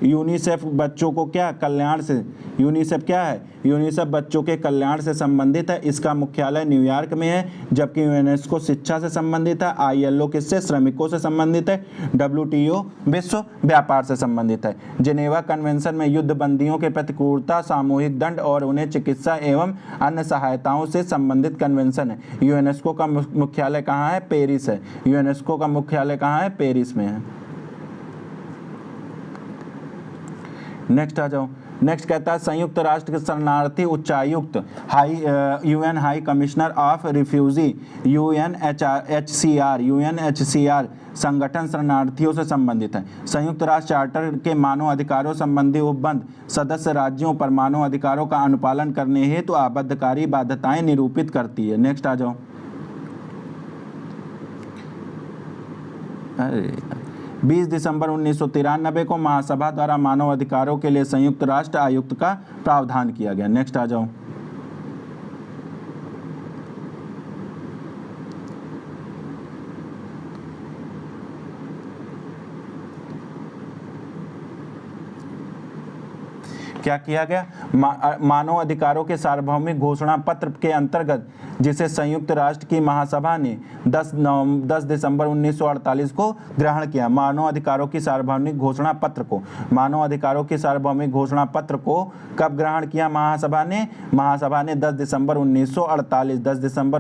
यूनिसेफ बच्चों को क्या कल्याण से, यूनिसेफ क्या है? यूनिसेफ बच्चों के कल्याण से संबंधित है। इसका मुख्यालय न्यूयॉर्क में है, जबकि यूनेस्को शिक्षा से संबंधित है। ILO किससे? श्रमिकों से संबंधित है। WTO विश्व व्यापार से संबंधित है। जिनेवा कन्वेंशन में युद्ध बंदियों के प्रति क्रूरता, सामूहिक दंड और उन्हें चिकित्सा एवं अन्य सहायताओं से संबंधित कन्वेंशन है। यूनेस्को का मुख्यालय कहाँ है? पेरिस है। यूनेस्को का मुख्यालय कहाँ है? पेरिस में है। नेक्स्ट आ जाओ। नेक्स्ट कहता है संयुक्त राष्ट्र के शरणार्थी उच्चायुक्त UN high commissioner of refugee UNHCR संगठन शरणार्थियों से संबंधित है। संयुक्त राष्ट्र चार्टर के मानव अधिकारों संबंधी उपबंध सदस्य राज्यों पर मानव अधिकारों का अनुपालन करने हेतु आबद्धकारी बाध्यताएं निरूपित करती है। नेक्स्ट आ जाओ। 20 दिसंबर 1993 को महासभा द्वारा मानव अधिकारों के लिए संयुक्त राष्ट्र आयुक्त का प्रावधान किया गया। नेक्स्ट आ जाओ। क्या किया गया? मानव अधिकारों के सार्वभौमिक घोषणा पत्र के अंतर्गत, जिसे संयुक्त राष्ट्र की महासभा ने 10 दिसंबर 1948 को ग्रहण किया। मानव अधिकारों की सार्वभौमिक घोषणा पत्र को, मानव अधिकारों की सार्वभौमिक घोषणा पत्र को कब ग्रहण किया महासभा ने? महासभा ने 10 दिसंबर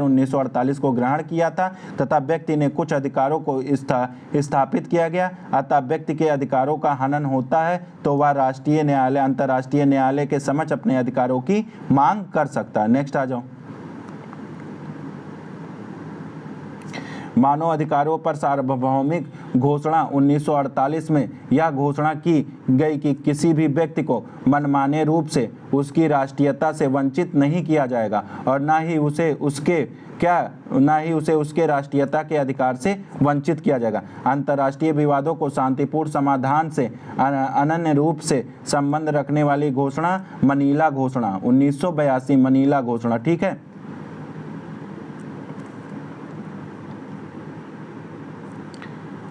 1948 को ग्रहण किया था तथा व्यक्ति ने कुछ अधिकारों को स्थापित किया गया। अतः व्यक्ति के अधिकारों का हनन होता है तो वह राष्ट्रीय न्यायालय, अंतर्राष्ट्रीय न्यायालय के समक्ष अपने अधिकारों की मांग कर सकता है। नेक्स्ट आ जाओ। मानव अधिकारों पर सार्वभौमिक घोषणा 1948 में यह घोषणा की गई कि किसी भी व्यक्ति को मनमाने रूप से उसकी राष्ट्रीयता से वंचित नहीं किया जाएगा और न ही उसे उसके राष्ट्रीयता के अधिकार से वंचित किया जाएगा। अंतर्राष्ट्रीय विवादों को शांतिपूर्ण समाधान से अनन्य रूप से संबंध रखने वाली घोषणा मनीला घोषणा 1982, मनीला घोषणा। ठीक है।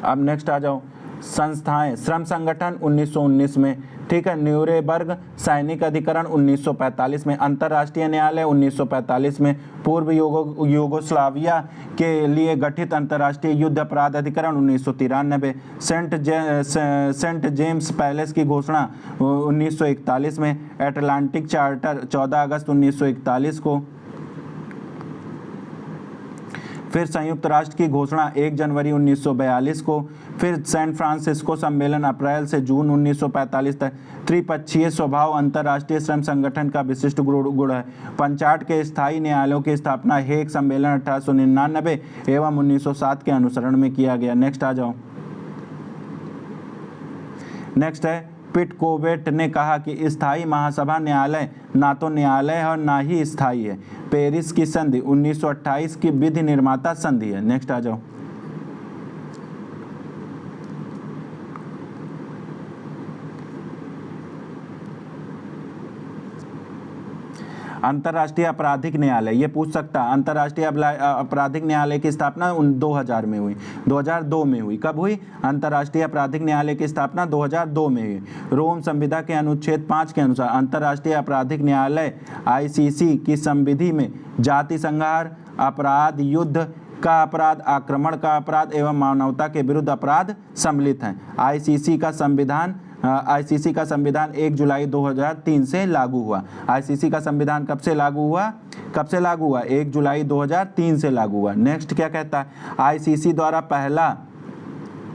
अब नेक्स्ट आ जाओ। संस्थाएं, श्रम संगठन 1919 में, ठीक है। न्यूरेमबर्ग सैनिक अधिकरण 1945 में, अंतर्राष्ट्रीय न्यायालय 1945 में, पूर्व यूगोस्लाविया के लिए गठित अंतर्राष्ट्रीय युद्ध अपराध अधिकरण 1993, सेंट जेम्स पैलेस की घोषणा 1941 में, अटलांटिक चार्टर 14 अगस्त 1941 को, फिर संयुक्त राष्ट्र की घोषणा 1 जनवरी 1942 को, फिर सैन फ्रांसिस्को सम्मेलन अप्रैल से जून 1945 तक। त्रिपक्षीय स्वभाव अंतर्राष्ट्रीय श्रम संगठन का विशिष्ट गुण है। पंचाट के स्थायी न्यायालयों की स्थापना हेग सम्मेलन 1899 एवं 1907 के अनुसरण में किया गया। नेक्स्ट आ जाओ। नेक्स्ट है, पिट कोवेट ने कहा कि स्थायी महासभा न्यायालय ना तो न्यायालय है और ना ही स्थायी है। पेरिस की संधि 1928 की विधि निर्माता संधि है। नेक्स्ट आ जाओ। अंतर्राष्ट्रीय आपराधिक न्यायालय, ये पूछ सकता है। अंतर्राष्ट्रीय आपराधिक न्यायालय की स्थापना 2000 में हुई, 2002 में हुई। कब हुई? अंतर्राष्ट्रीय आपराधिक न्यायालय की स्थापना 2002 में हुई। रोम संविधा के अनुच्छेद 5 के अनुसार अंतर्राष्ट्रीय आपराधिक न्यायालय ICC की संविधि में जाति संहार, अपराध, युद्ध का अपराध, आक्रमण का अपराध एवं मानवता के विरुद्ध अपराध सम्मिलित हैं। ICC का संविधान 1 जुलाई 2003 से लागू हुआ। ICC का संविधान कब से लागू हुआ? 1 जुलाई 2003 से लागू हुआ। नेक्स्ट क्या कहता है? ICC द्वारा पहला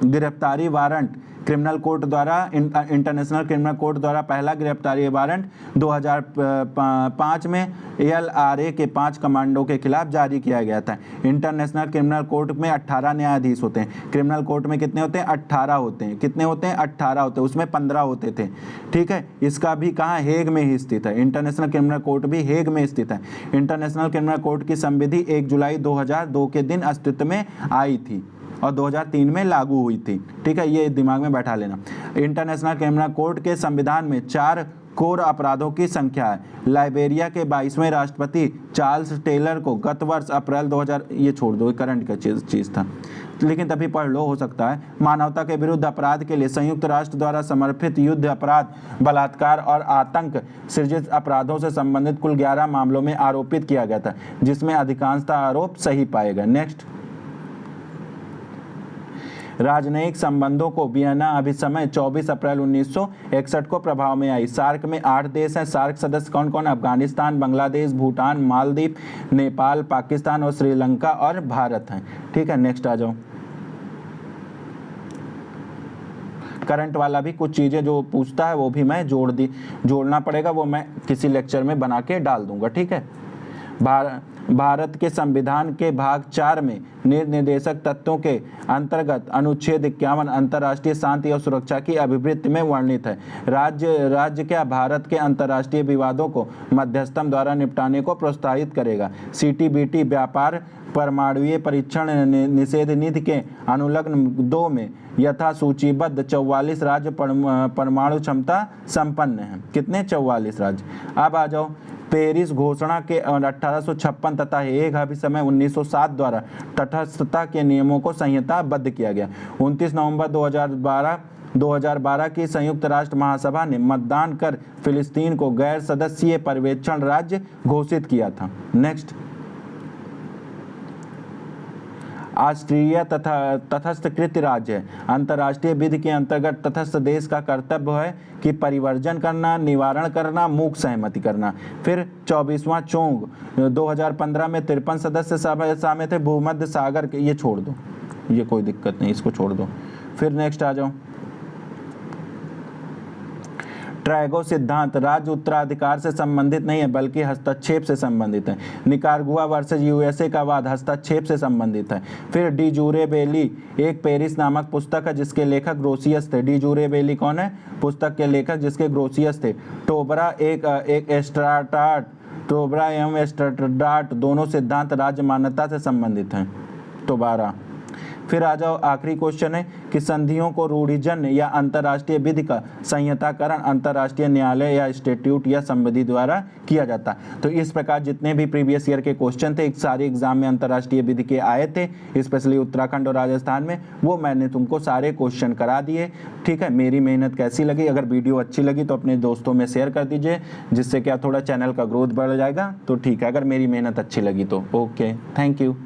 गिरफ्तारी वारंट क्रिमिनल कोर्ट द्वारा, इंटरनेशनल क्रिमिनल कोर्ट द्वारा पहला गिरफ्तारी वारंट 2005 में LRA के 5 कमांडो के खिलाफ जारी किया गया था। इंटरनेशनल क्रिमिनल कोर्ट में 18 न्यायाधीश होते हैं। क्रिमिनल कोर्ट में कितने होते हैं? 18 होते हैं। कितने होते हैं? 18 होते हैं। उसमें 15 होते थे। ठीक है। इसका भी कहाँ? हेग में ही स्थित है। इंटरनेशनल क्रिमिनल कोर्ट भी हेग में स्थित है। इंटरनेशनल क्रिमिनल कोर्ट की संविधि 1 जुलाई 2002 के दिन अस्तित्व में आई थी और 2003 में लागू हुई थी। ठीक है, ये दिमाग में बैठा लेना। इंटरनेशनल क्रिमिनल कोर्ट के संविधान में 4 कोर अपराधों की संख्या है। लाइबेरिया के 22वें राष्ट्रपति चार्ल्स टेलर को गत वर्ष अप्रैल 2000, ये छोड़ दो, करंट का चीज़ था लेकिन तभी पढ़ लो, हो सकता है। मानवता के विरुद्ध अपराध के लिए संयुक्त राष्ट्र द्वारा समर्पित युद्ध अपराध, बलात्कार और आतंक सृजित अपराधों से संबंधित कुल 11 मामलों में आरोपित किया गया था, जिसमें अधिकांशतः आरोप सही पाए गए। नेक्स्ट, राजनयिक संबंधों को वियना अभिसमय 24 अप्रैल 1961 को प्रभाव में आई। सार्क में 8 देश हैं। सार्क सदस्य कौन कौन? अफगानिस्तान, बांग्लादेश, भूटान, मालदीव, नेपाल, पाकिस्तान और श्रीलंका और भारत हैं। ठीक है, नेक्स्ट आ जाओ। करंट वाला भी कुछ चीज़ें जो पूछता है वो भी मैं जोड़ना पड़ेगा, वो मैं किसी लेक्चर में बना के डाल दूंगा। ठीक है। भारत के संविधान के भाग 4 में निर्देशक तत्वों के अंतर्गत अनुच्छेद 51 अंतर्राष्ट्रीय शांति और सुरक्षा की अभिवृत्ति में वर्णित है। राज्य क्या भारत के अंतर्राष्ट्रीय विवादों को मध्यस्थम द्वारा निपटाने को प्रोत्साहित करेगा। CTBT व्यापार परमाणुीय परीक्षण निषेध निधि के अनुलग्न 2 में यथा सूचीबद्ध 44 राज्य परमाणु क्षमता संपन्न हैं। कितने? 44 राज्य। अब आ जाओ पेरिस घोषणा के 1856 तथा हेग अभिसमय 1907 द्वारा तटस्थता के नियमों को संहिताबद्ध किया गया। 29 नवंबर 2012 की संयुक्त राष्ट्र महासभा ने मतदान कर फिलिस्तीन को गैर सदस्यीय पर्यवेक्षण राज्य घोषित किया था। नेक्स्ट, ऑस्ट्रिया तथा तटस्थकृत राज्य है। अंतर्राष्ट्रीय विधि के अंतर्गत तटस्थ देश का कर्तव्य है कि परिवर्जन करना, निवारण करना, मूक सहमति करना। फिर 24वां चोंग 2015 में 53 सदस्य शामिल थे। भूमध्य सागर के, ये छोड़ दो, ये कोई दिक्कत नहीं, इसको छोड़ दो। फिर नेक्स्ट आ जाओ, ट्रैगो सिद्धांत राज्य उत्तराधिकार से संबंधित नहीं है बल्कि हस्तक्षेप से संबंधित है। निकारागुआ वर्सेस USA का वाद हस्तक्षेप से संबंधित है। फिर डी जूरे बेली एक पेरिस नामक पुस्तक है जिसके लेखक ग्रोसियस थे। डी जूरे बेली कौन है? पुस्तक के लेखक जिसके ग्रोसियस थे। टोबरा एक एस्ट्राटाट, टोबरा एवं एस्ट्राटाट दोनों सिद्धांत राज्य मान्यता से संबंधित हैं। टोबारा। फिर आ जाओ, आखिरी क्वेश्चन है कि संधियों को रूढ़िजन्य या अंतर्राष्ट्रीय विधि का संहिताकरण अंतर्राष्ट्रीय न्यायालय या स्टैट्यूट या संविधि द्वारा किया जाता। तो इस प्रकार जितने भी प्रीवियस ईयर के क्वेश्चन थे, सारे एग्जाम में अंतर्राष्ट्रीय विधि के आए थे, स्पेशली उत्तराखंड और राजस्थान में, वो मैंने तुमको सारे क्वेश्चन करा दिए। ठीक है, मेरी मेहनत कैसी लगी? अगर वीडियो अच्छी लगी तो अपने दोस्तों में शेयर कर दीजिए, जिससे क्या थोड़ा चैनल का ग्रोथ बढ़ जाएगा। तो ठीक है, अगर मेरी मेहनत अच्छी लगी तो ओके, थैंक यू।